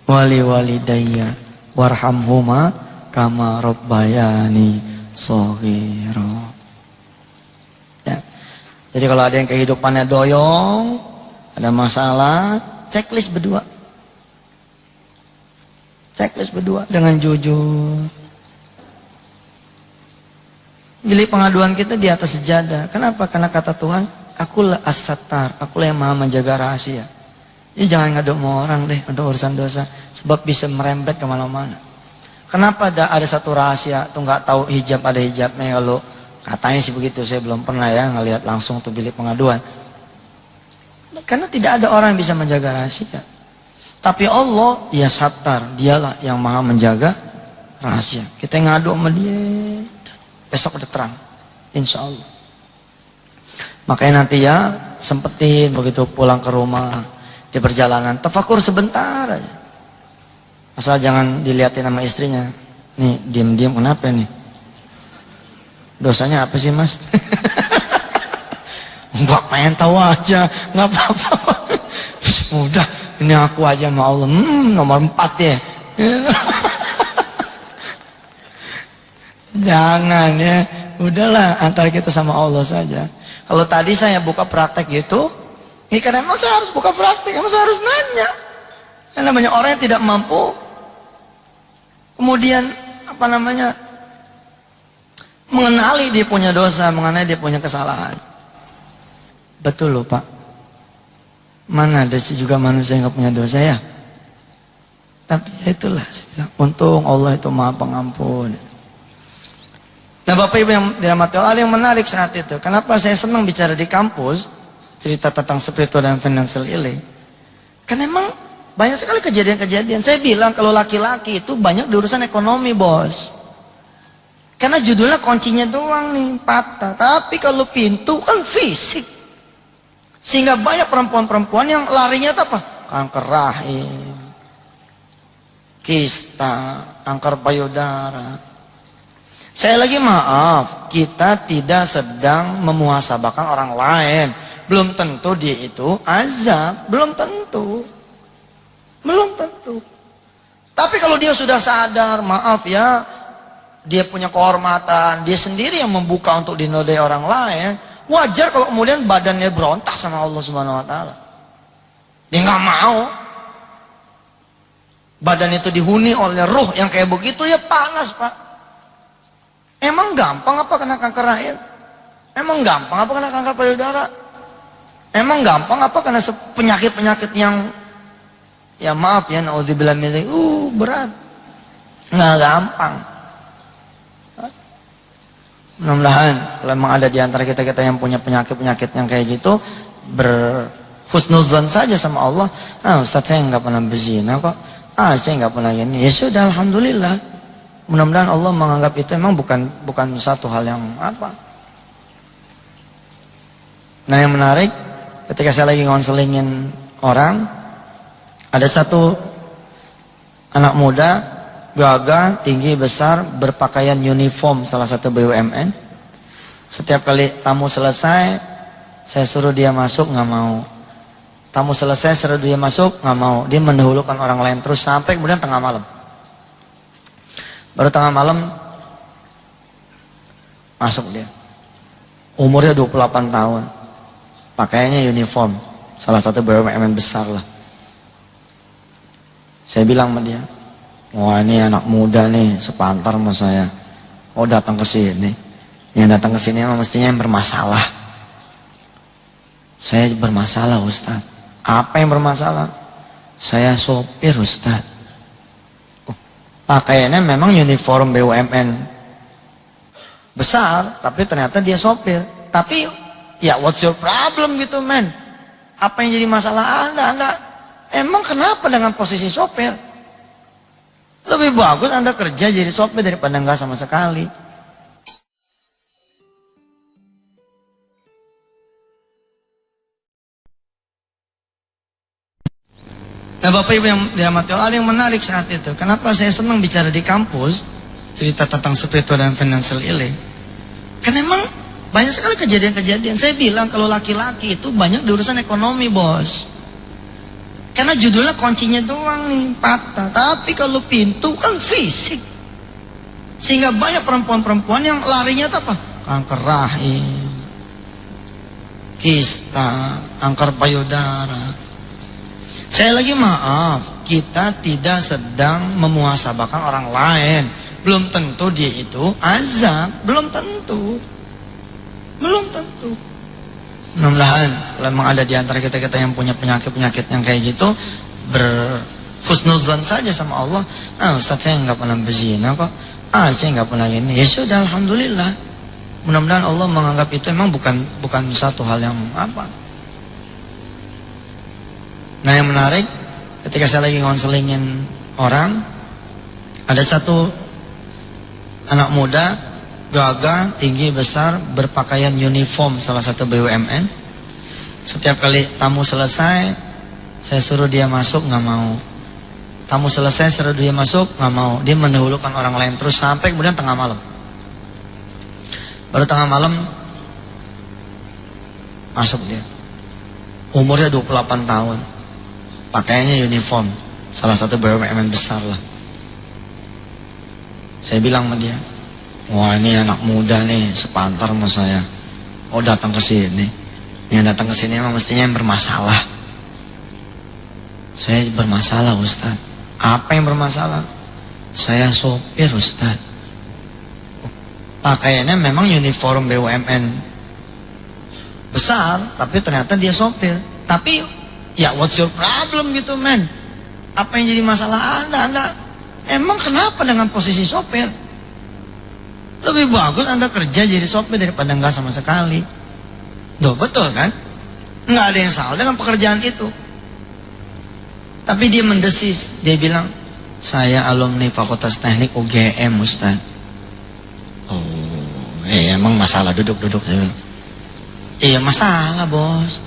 wali walidayya warhamhuma kama rabbayani shaghira. Jadi kalau ada yang kehidupannya doyong, ada masalah, checklist berdua. Checklist berdua dengan jujur. Bilik pengaduan kita di atas sejadah. Kenapa? Karena kata Tuhan, akulah as-sattar, akulah yang maha menjaga rahasia. Jadi jangan ngadu sama orang deh untuk urusan dosa, sebab bisa merembet kemana-mana. Kenapa ada satu rahasia tuh nggak tahu hijab, ada hijabnya? Kalau katanya sih begitu, saya belum pernah ya ngelihat langsung tuh bilik pengaduan. Karena tidak ada orang yang bisa menjaga rahasia. Tapi Allah, ya sattar, dialah yang maha menjaga rahasia. Kita ngadu sama dia, Besok udah terang, insya Allah. Makanya nanti ya sempetin begitu pulang ke rumah, di perjalanan tafakur sebentar aja. Asal jangan dilihatin sama istrinya. Nih diam-diam kenapa nih? Dosanya apa sih mas? Enggak, pengen tahu aja, nggak apa-apa. Udah, ini aku aja sama Allah. Nomor 4 ya. Jangan ya. Udahlah, antara kita sama Allah saja. Kalau tadi saya buka praktek gitu, ini karena emang saya harus buka praktek, emang saya harus nanya. Yang namanya orang yang tidak mampu, kemudian apa namanya, mengenali dia punya dosa, mengenali dia punya kesalahan. Betul loh Pak. Mana ada sih juga manusia yang gak punya dosa ya? Tapi ya itulah saya bilang, untung Allah itu Maha Pengampun. Nah Bapak Ibu yang dirahmati Allah, ada yang menarik saat itu. Kenapa saya senang bicara di kampus, cerita tentang spiritual dan financial healing? Karena emang banyak sekali kejadian-kejadian. Saya bilang kalau laki-laki itu banyak di urusan ekonomi bos. Karena judulnya kuncinya doang nih, patah. Tapi kalau pintu kan fisik. Sehingga banyak perempuan-perempuan yang larinya itu apa? Kanker rahim, kista, kanker payudara. Saya lagi maaf, kita tidak sedang memuhasabahkan orang lain. Belum tentu dia itu azab, belum tentu. Belum tentu. Tapi kalau dia sudah sadar, maaf ya, dia punya kehormatan, dia sendiri yang membuka untuk dinodai orang lain, wajar kalau kemudian badannya berontak sama Allah Subhanahu wa taala. Dia nggak mau. Badan itu dihuni oleh ruh yang kayak begitu, ya panas, Pak. Emang gampang apa kena kanker rahim? Emang gampang apa kena kanker payudara? Emang gampang apa kena penyakit-penyakit yang ya maaf ya, naudzubillah min dzalik, berat. Nggak gampang. Mudah-mudahan kalau memang ada di antara kita yang punya penyakit-penyakit yang kayak gitu, berhusnuzon saja sama Allah. Ustaz saya nggak pernah berzina kok. Saya nggak pernah gini. Ya sudah, alhamdulillah. Mudah-mudahan Allah menganggap itu memang bukan satu hal yang apa. Nah yang menarik, ketika saya lagi ngonselingin orang, ada satu anak muda, gagah, tinggi, besar, berpakaian uniform salah satu BUMN. Setiap kali tamu selesai, saya suruh dia masuk, nggak mau. Tamu selesai, suruh dia masuk, nggak mau. Dia mendahulukan orang lain terus sampai kemudian tengah malam. Baru tengah malam masuk dia. Umurnya 28 tahun. Pakaiannya uniform. Salah satu BUMN besar lah. Saya bilang sama dia, wah ini anak muda nih, sepantar sama saya. Oh datang ke sini. Yang datang ke sini emang mestinya yang bermasalah. Saya bermasalah Ustaz. Apa yang bermasalah? Saya sopir Ustaz. Pakaiannya memang uniform BUMN besar, tapi ternyata dia sopir. Tapi ya what's your problem gitu men? Apa yang jadi masalah Anda emang kenapa dengan posisi sopir? Lebih bagus Anda kerja jadi sopir daripada enggak sama sekali. Nah Bapak Ibu yang dirahmati Allah, ada yang menarik saat itu. Kenapa saya senang bicara di kampus, cerita tentang spiritual dan financial healing? Karena emang banyak sekali kejadian-kejadian. Saya bilang kalau laki-laki itu banyak di urusan ekonomi bos. Karena judulnya kuncinya doang nih, patah. Tapi kalau pintu kan fisik. Sehingga banyak perempuan-perempuan yang larinya itu apa? Kanker rahim, kista, kanker payudara. Saya lagi maaf, kita tidak sedang memuhasabahkan orang lain. Belum tentu dia itu azab, belum tentu. Belum tentu. Mudah-mudahan kalau memang ada di antara kita yang punya penyakit-penyakit yang kayak gitu, berhusnuzon saja sama Allah. Ustaz saya nggak pernah berzina kok. Saya nggak pernah gini. Ya sudah, alhamdulillah. Mudah-mudahan Allah menganggap itu memang bukan satu hal yang apa. Nah yang menarik, ketika saya lagi ngonselingin orang, ada satu anak muda, gagah, tinggi, besar, berpakaian uniform salah satu BUMN. Setiap kali tamu selesai, saya suruh dia masuk, nggak mau. Tamu selesai, suruh dia masuk, nggak mau. Dia mendahulukan orang lain terus sampai kemudian tengah malam. Baru tengah malam masuk dia. Umurnya 28 tahun. Pakaiannya uniform, salah satu BUMN besar lah. Saya bilang sama dia, wah ini anak muda nih, sepantar sama saya. Oh datang ke sini. Yang datang ke sini emang mestinya yang bermasalah. Saya bermasalah Ustaz. Apa yang bermasalah? Saya sopir Ustaz. Pakaiannya memang uniform BUMN besar, tapi ternyata dia sopir. Tapi ya what's your problem gitu men? Apa yang jadi masalah Anda emang kenapa dengan posisi sopir? Lebih bagus Anda kerja jadi sopir daripada enggak sama sekali. Duh, betul kan? Enggak ada yang salah dengan pekerjaan itu. Tapi dia mendesis. Dia bilang, saya alumni Fakultas Teknik UGM Ustaz. Oh, emang masalah, duduk. Saya bilang, iya masalah bos.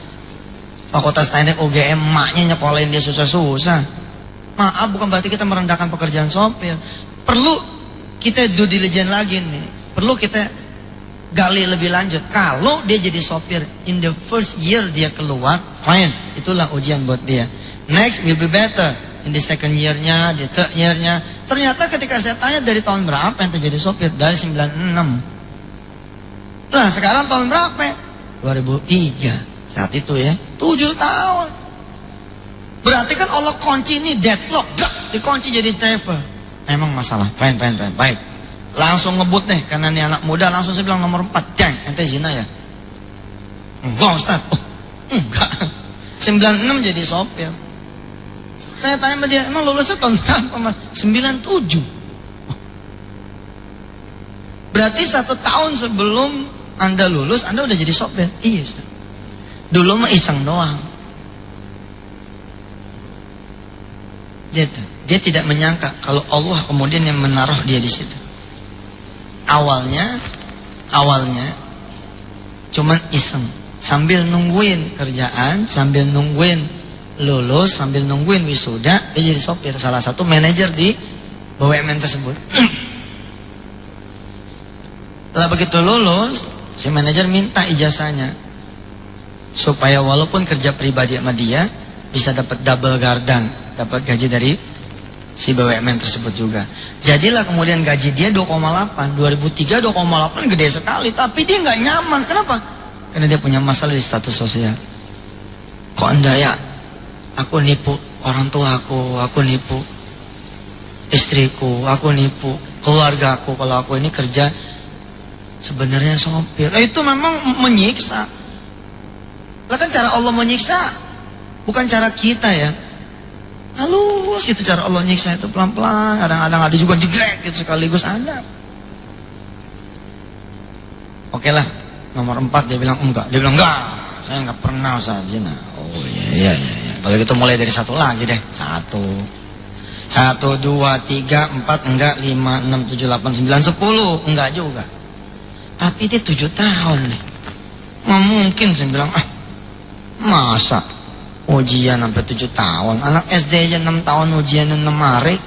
Fakultas Teknik UGM, maknya nyekolahin dia susah-susah. Maaf, bukan berarti kita merendahkan pekerjaan sopir. Perlu kita due diligence lagi nih. Perlu kita gali lebih lanjut. Kalau dia jadi sopir, in the first year dia keluar, fine. Itulah ujian buat dia. Next will be better. In the second year-nya, di third year-nya. Ternyata ketika saya tanya dari tahun berapa yang terjadi sopir? Dari 96. Nah sekarang tahun berapa? 2003. Saat itu ya, 7 tahun. Berarti kan Allah kunci ini deadlock, gak dikunci jadi driver. Memang masalah, fine, baik. Langsung ngebut nih, karena ini anak muda, langsung saya bilang nomor 4, Jeng, ente zina ya? Enggak Ustaz, oh enggak. 96 jadi sopir. Saya tanya sama dia, emang lulusnya tahun berapa mas? 97. Berarti 1 tahun sebelum Anda lulus, Anda udah jadi sopir? Iya Ustaz. Dulu mah iseng doang. Dia tidak menyangka kalau Allah kemudian yang menaruh dia di situ. Awalnya cuman iseng, sambil nungguin kerjaan, sambil nungguin lulus, sambil nungguin wisuda, dia jadi sopir, salah satu manajer di BUMN tersebut. Setelah begitu lulus, si manajer minta ijazahnya supaya walaupun kerja pribadi sama dia bisa dapat double gardan, dapat gaji dari si BUMN tersebut juga. Jadilah kemudian gaji dia 2,8. 2003 2,8 gede sekali, tapi dia nggak nyaman. Kenapa? Karena dia punya masalah di status sosial. Kok Anda ya? Aku nipu orang tua aku nipu istriku, aku nipu keluarga aku kalau aku ini kerja sebenarnya sopir. Itu memang menyiksa. Lah kan cara Allah menyiksa, bukan cara kita ya. Halus gitu cara Allah nyiksa itu, pelan-pelan. Kadang-kadang ada juga jegrek gitu sekaligus ada. Oke lah, nomor 4 dia bilang enggak. Dia bilang enggak, saya enggak pernah usaha zina. Oh iya. Kalau gitu mulai dari 1 lagi deh. 1, 2, 3, 4 enggak, 5, 6, 7, 8, 9, 10 enggak juga. Tapi dia 7 tahun nih. Nggak mungkin saya bilang masa ujian sampai 7 tahun. Anak SD aja 6 tahun ujian 6 hari.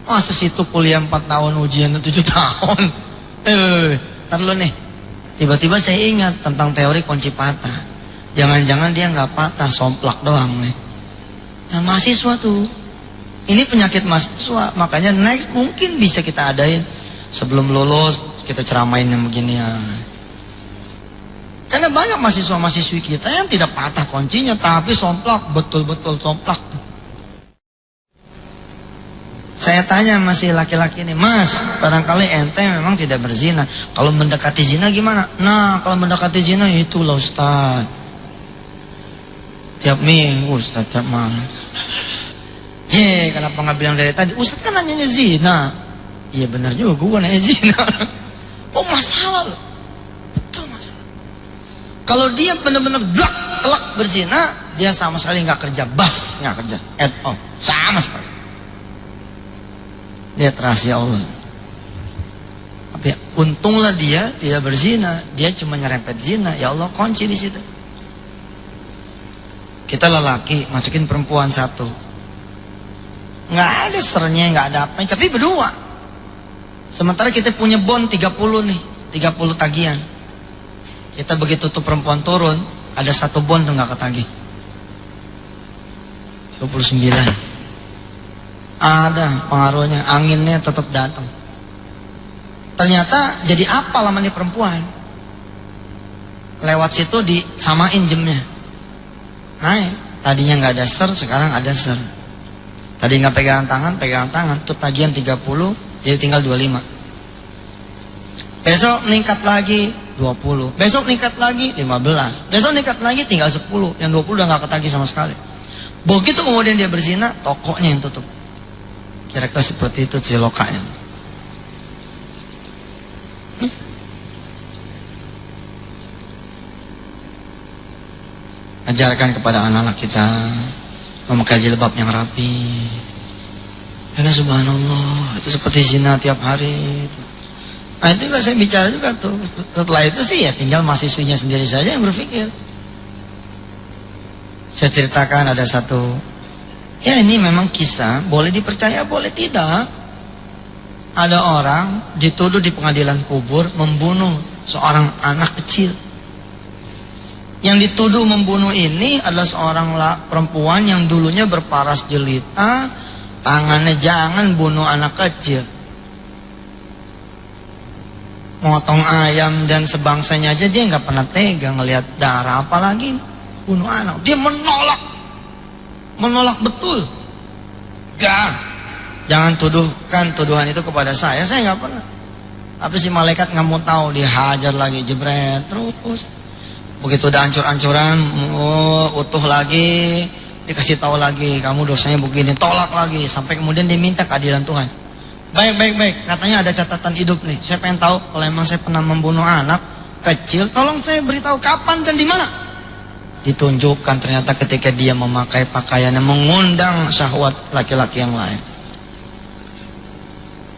Masa situ kuliah 4 tahun ujian 7 tahun. Ntar dulu nih. Tiba-tiba saya ingat tentang teori kunci patah. Jangan-jangan dia nggak patah, somplak doang nih. Nah mahasiswa tuh, ini penyakit mahasiswa. Makanya next mungkin bisa kita adain sebelum lulus, kita ceramain yang begini ya. Karena banyak mahasiswa-mahasiswi kita yang tidak patah kuncinya, tapi somplak, betul-betul somplak. Saya tanya masih laki-laki ini, Mas, barangkali ente memang tidak berzina. Kalau mendekati zina gimana? Nah, kalau mendekati zina itulah Ustaz. Tiap minggu Ustaz, tiap malam. Kenapa nggak bilang dari tadi? Ustaz kan nanyanya zina. Iya benar juga, gue nanya zina. Oh masalah loh. Betul masalah. Kalau dia benar-benar telak berzina, dia sama sekali nggak kerja bas, nggak kerja at all, sama sekali. Lihat rahasia Allah. Tapi untunglah dia tidak berzina, dia cuma nyerempet zina. Ya Allah, kunci di situ. Kita lelaki masukin perempuan satu, nggak ada sernya, nggak ada apa, tapi berdua. Sementara kita punya bon 30 nih, 30 tagihan. Kita begitu tuh perempuan turun, ada satu bon tuh nggak ketagih. 29. Ada pengaruhnya, anginnya tetap datang. Ternyata jadi apa lama nih perempuan. Lewat situ disamain jamnya. Naik, tadinya nggak ada ser, sekarang ada ser. Tadi nggak pegangan tangan, tuh tagihan 30, jadi tinggal 25. Besok meningkat lagi 20, besok meningkat lagi 15, besok meningkat lagi tinggal 10, yang 20 udah nggak ketagih sama sekali. Begitu kemudian dia berzina, tokonya yang tutup. Kira-kira seperti itu cilokanya. Ajarkan kepada anak-anak kita memakai jilbab yang rapi. Ya subhanallah, itu seperti zina tiap hari. Nah itu juga saya bicara juga tuh. Setelah itu sih ya tinggal mahasiswinya sendiri saja yang berpikir. Saya ceritakan ada satu, ya ini memang kisah, boleh dipercaya boleh tidak. Ada orang dituduh di pengadilan kubur membunuh seorang anak kecil. Yang dituduh membunuh ini adalah seorang perempuan yang dulunya berparas jelita, tangannya jangan bunuh anak kecil. Motong ayam dan sebangsanya aja dia nggak pernah tega ngelihat darah, apalagi bunuh anak. Dia menolak betul. Jangan tuduhkan tuduhan itu kepada saya nggak pernah. Tapi si malaikat nggak mau tahu, dihajar lagi, jebret terus. Begitu udah ancur-ancuran, utuh lagi, dikasih tahu lagi, kamu dosanya begini, tolak lagi, sampai kemudian diminta keadilan Tuhan. Baik, katanya ada catatan hidup nih. Saya pengen tahu kalau emang saya pernah membunuh anak kecil, tolong saya beritahu kapan dan di mana. Ditunjukkan ternyata ketika dia memakai pakaian yang mengundang syahwat laki-laki yang lain.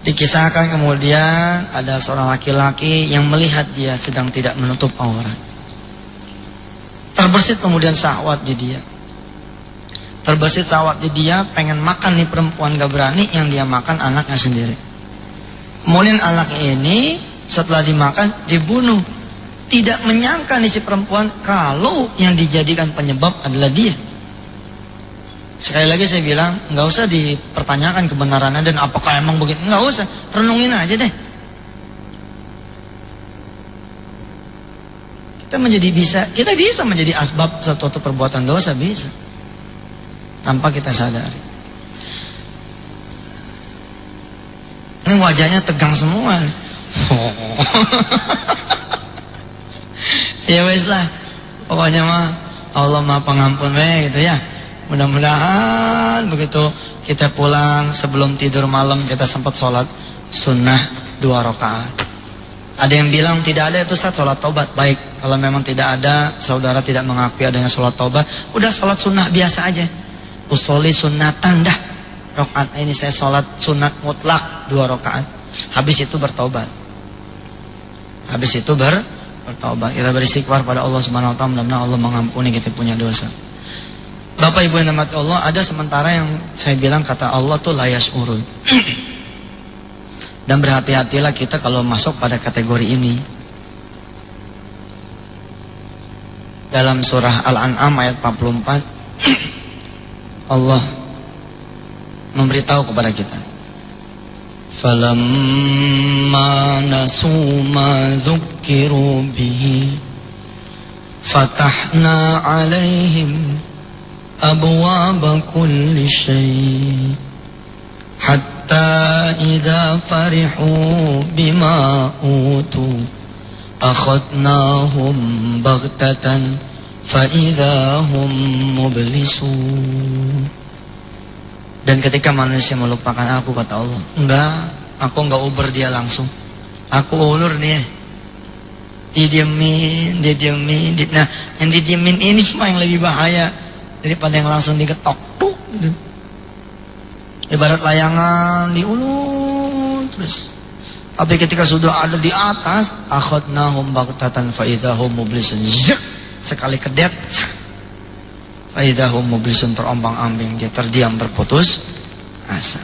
Dikisahkan kemudian ada seorang laki-laki yang melihat dia sedang tidak menutup aurat. Terbersit kemudian syahwat di dia. Terbersit syahwat di dia, pengen makan nih perempuan, gak berani, yang dia makan anaknya sendiri. Kemudian anaknya ini setelah dimakan dibunuh. Tidak menyangka nih si perempuan kalau yang dijadikan penyebab adalah dia. Sekali lagi saya bilang, nggak usah dipertanyakan kebenarannya dan apakah emang begitu, nggak usah, renungin aja deh. Kita bisa menjadi asbab suatu perbuatan dosa, bisa, tanpa kita sadari. Ini wajahnya tegang semua. Ya wes lah, pokoknya mah Allah Maha Pengampun gitu ya. Mudah-mudahan begitu kita pulang sebelum tidur malam kita sempat sholat sunnah 2 rakaat. Ada yang bilang tidak ada itu sholat taubat. Baik, kalau memang tidak ada, saudara tidak mengakui adanya sholat taubat, udah sholat sunnah biasa aja. Usolli sunnatan dah. Rakaat ini saya sholat sunat mutlak 2 rakaat. Habis itu bertobat. Bertobat. Kita beristighfar pada Allah Subhanahu wa taala, mudah-mudahan Allah mengampuni kita punya dosa. Bapak Ibu yang dirahmati Allah, ada sementara yang saya bilang kata Allah tuh la yash'urun. Dan berhati-hatilah kita kalau masuk pada kategori ini. Dalam surah Al-An'am ayat 44 Allah memberitahu kepada kita, falamma nasu ma dzukkiru bihi fatahna alaihim abwaaba kulli syai' hatta idza farihu bima utu akhadnahum baghtatan fa idza hum mublisun. Dan ketika manusia melupakan aku, kata Allah, aku enggak uber dia langsung, aku ulur dia. Didiemin. Nah, yang didiemin ini mah yang lebih bahaya daripada yang langsung digetok tuh gitu. Ibarat layangan diulur terus. Tapi ketika sudah ada di atas, akhadnahum baghtatan fa idahum mublisun. Sekali kedet, fa idahum mublisun, terombang-ambing, dia terdiam berputus asa.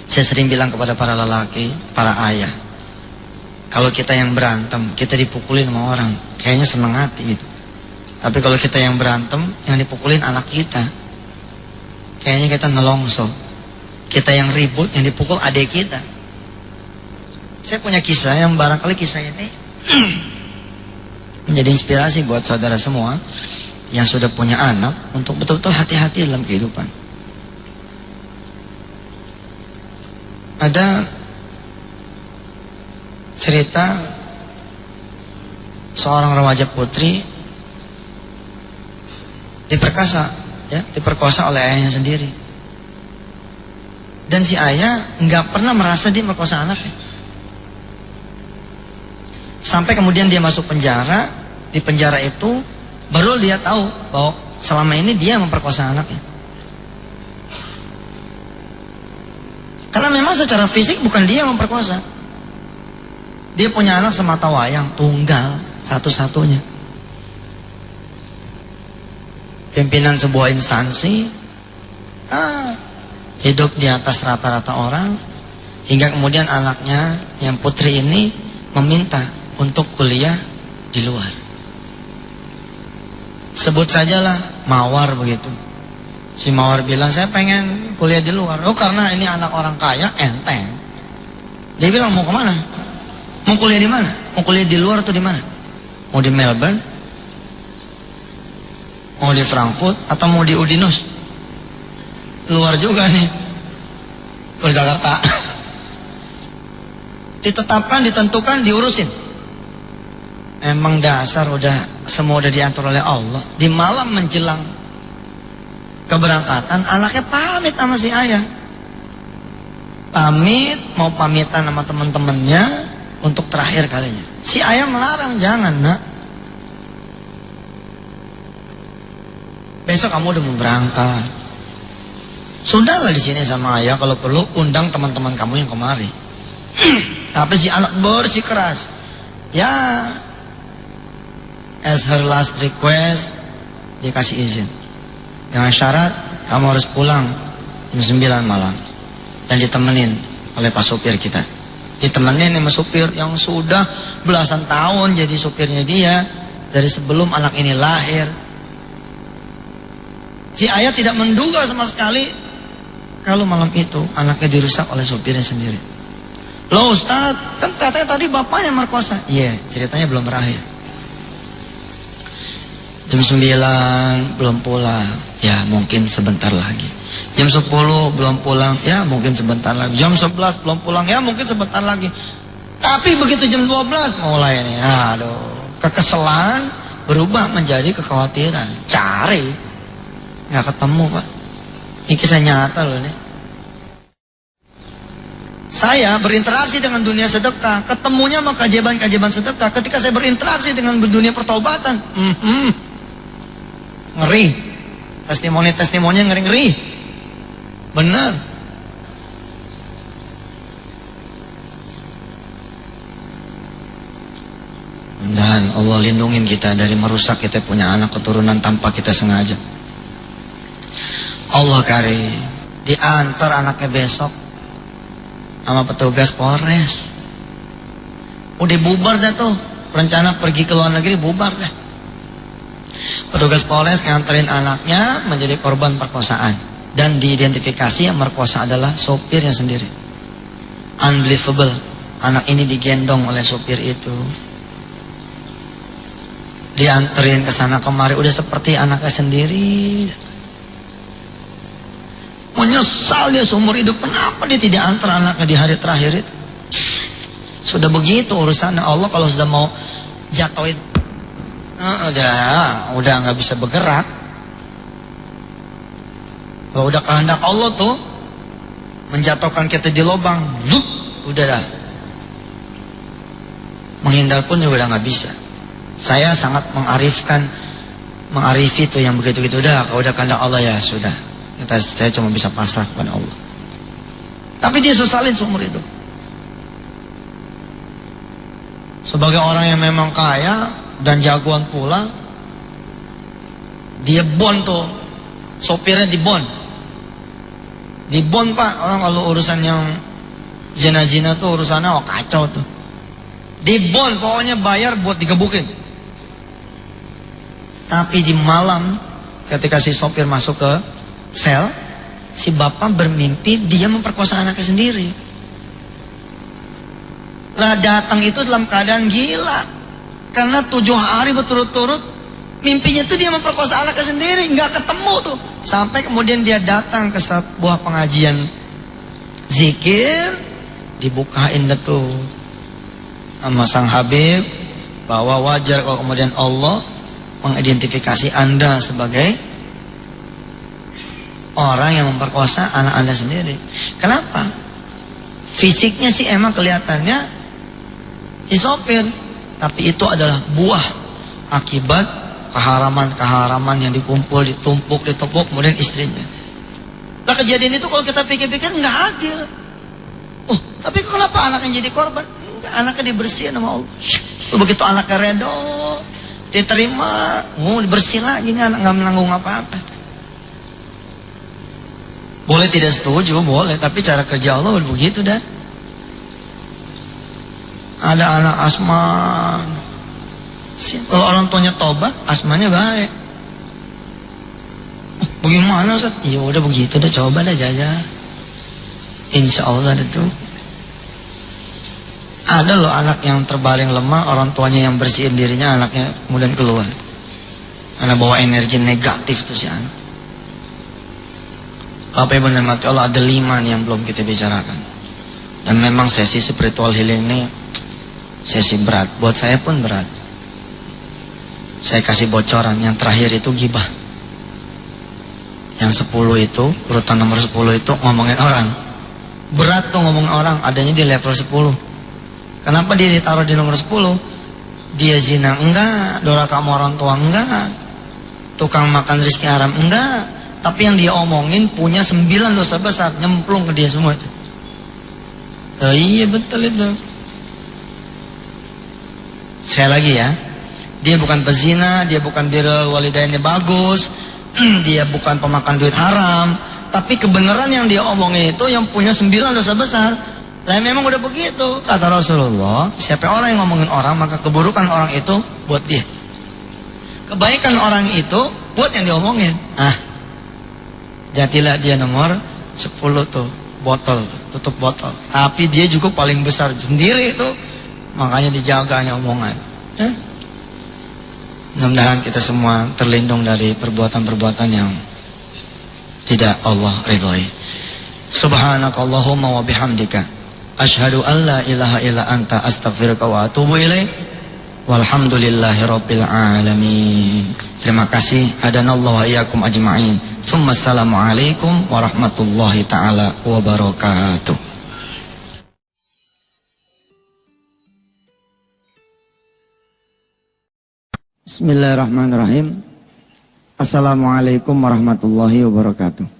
Saya sering bilang kepada para lelaki, para ayah, kalau kita yang berantem, kita dipukulin sama orang, kayaknya seneng hati gitu. Tapi kalau kita yang berantem, yang dipukulin anak kita, kayaknya kita nelongso. Kita yang ribut, yang dipukul adik kita. Saya punya kisah yang barangkali kisah ini menjadi inspirasi buat saudara semua yang sudah punya anak untuk betul-betul hati-hati dalam kehidupan. Ada cerita seorang remaja putri diperkosa oleh ayahnya sendiri. Dan si ayah nggak pernah merasa dia merkosa anaknya. Sampai kemudian dia masuk penjara. Di penjara itu baru dia tahu bahwa selama ini dia memperkosa anaknya. Karena memang secara fisik bukan dia yang memperkosa. Dia punya anak semata wayang, tunggal, satu-satunya. Pimpinan sebuah instansi, hidup di atas rata-rata orang, hingga kemudian anaknya yang putri ini meminta untuk kuliah di luar. Sebut sajalah Mawar begitu. Si Mawar bilang, saya pengen kuliah di luar. Oh, karena ini anak orang kaya, enteng. Dia bilang, mau kemana? Mau kuliah di mana? Mau kuliah di luar atau di mana? Mau di Melbourne? Mau di Frankfurt? Atau mau di Udinus? Luar juga nih. Di Jakarta. Ditetapkan, ditentukan, diurusin. Emang dasar semua udah diatur oleh Allah. Di malam menjelang keberangkatan, anaknya pamit sama si ayah. Mau pamitan sama teman-temannya untuk terakhir kalinya. Si ayah melarang, jangan nak. Besok kamu udah mau berangkat. Sudahlah di sini sama ayah, kalau perlu undang teman-teman kamu yang kemari. Tapi si anak bersikeras. Ya, as her last request, dikasih izin. Dengan syarat, kamu harus pulang jam 9 malam. Dan ditemenin oleh pak sopir kita. Ditemenin sama supir yang sudah belasan tahun jadi supirnya dia. Dari sebelum anak ini lahir. Si ayah tidak menduga sama sekali kalau malam itu anaknya dirusak oleh supirnya sendiri. Loh Ustaz, kan katanya tadi bapaknya merkosa. Iya, ceritanya belum berakhir. Jam 9 belum pulang, ya mungkin sebentar lagi. Jam 10 belum pulang, ya mungkin sebentar lagi. Jam 11 belum pulang, ya mungkin sebentar lagi. Tapi begitu jam 12 mulai nih, aduh, kekesalan berubah menjadi kekhawatiran. Cari, nggak ketemu Pak. Ini kisah nyata loh nih. Saya berinteraksi dengan dunia sedekah, ketemunya sama keajaiban-keajaiban sedekah. Ketika saya berinteraksi dengan dunia pertobatan, ngeri. Testimoni-testimoninya ngeri-ngeri. Benar. Dan Allah lindungin kita dari merusak kita punya anak keturunan tanpa kita sengaja. Allah karim, diantar anaknya besok sama petugas Polres. Udah bubar dah tuh, rencana pergi ke luar negeri bubar dah. Petugas Polres nganterin anaknya menjadi korban perkosaan. Dan diidentifikasi yang merkosa adalah sopirnya sendiri. Unbelievable. Anak ini digendong oleh sopir itu. Dianterin ke sana kemari, udah seperti anaknya sendiri. Menyesal dia seumur hidup, kenapa dia tidak antar anaknya di hari terakhir itu. Sudah begitu urusannya. Allah kalau sudah mau jatuhin, udah nggak bisa bergerak. Kalau udah kehendak Allah tuh menjatuhkan kita di lubang, udah dah. Menghindar pun juga udah nggak bisa. Saya sangat mengarifi itu yang begitu-gitu. Udah, kalau udah kehendak Allah ya sudah. Saya cuma bisa pasrah kepada Allah. Tapi dia sesalin seumur hidup. Sebagai orang yang memang kaya dan jagoan pula, dia bon tuh, sopirnya di bon. Di bon Pak, orang kalau urusan yang zina-zina tuh urusannya kacau tuh. Di bon pokoknya bayar buat digebukin. Tapi di malam ketika si sopir masuk ke sel, si bapak bermimpi dia memperkosa anaknya sendiri. Lah datang itu dalam keadaan gila. Karena 7 hari berturut-turut mimpinya tuh dia memperkosa anaknya sendiri, nggak ketemu tuh. Sampai kemudian dia datang ke sebuah pengajian zikir, dibukain tuh sama sang Habib bahwa wajar kalau kemudian Allah mengidentifikasi Anda sebagai orang yang memperkosa anak Anda sendiri. Kenapa? Fisiknya sih emang kelihatannya si sopir, tapi itu adalah buah akibat keharaman-keharaman yang ditumpuk, kemudian istrinya. Lah kejadian itu kalau kita pikir-pikir nggak adil. Oh, tapi kenapa anaknya jadi korban? Enggak, anaknya dibersihin sama Allah. Begitu anaknya redo, diterima, dibersih lagi, ini anak nggak menanggung apa-apa. Boleh tidak setuju, boleh, tapi cara kerja Allah udah begitu dah. Ada anak asma, kalau orang tuanya tobat, asmanya baik. Oh, bagaimana Ustaz? Ya udah begitu dah, coba dah jajah. Insya Allah ada tuh. Ada loh anak yang terbaring lemah, orang tuanya yang bersihin dirinya, anaknya kemudian keluar. Karena bawa energi negatif tuh si anak. Bapak Ibu dan mati Allah, ada 5 nih yang belum kita bicarakan. Dan memang sesi spiritual healing ini sesi berat, buat saya pun berat. Saya kasih bocoran, yang terakhir itu gibah. Yang 10 itu, urutan nomor 10 itu ngomongin orang. Berat tuh ngomongin orang, adanya di level 10. Kenapa dia ditaruh di nomor 10? Dia zina enggak, doraka sama orang tua enggak, tukang makan rezeki haram enggak. Tapi yang dia omongin punya 9 dosa besar, nyemplung ke dia semua itu. Iya betul itu. Saya lagi ya, dia bukan pezina, dia bukan birrul walidainnya bagus, dia bukan pemakan duit haram, tapi kebenaran yang dia omongin itu yang punya 9 dosa besar. Lah memang udah begitu, kata Rasulullah, siapa orang yang ngomongin orang, maka keburukan orang itu buat dia, kebaikan orang itu buat yang diomongin. Jadilah dia nomor 10 tuh, botol, tutup botol. Tapi dia juga paling besar sendiri itu, makanya dijaganya omongan. Mudah-mudahan kita semua terlindung dari perbuatan-perbuatan yang tidak Allah ridhoi. Subhanakallahumma wa bihamdika, asyhadu an la ilaha illa anta, astaghfiruka wa atubu ilaik. Walhamdulillahi rabbil alamin. Terima kasih. Hadanallahu wa iyyakum ajma'in. Assalamualaikum warahmatullahi ta'ala wabarakatuh. Bismillahirrahmanirrahim. Assalamualaikum warahmatullahi wabarakatuh.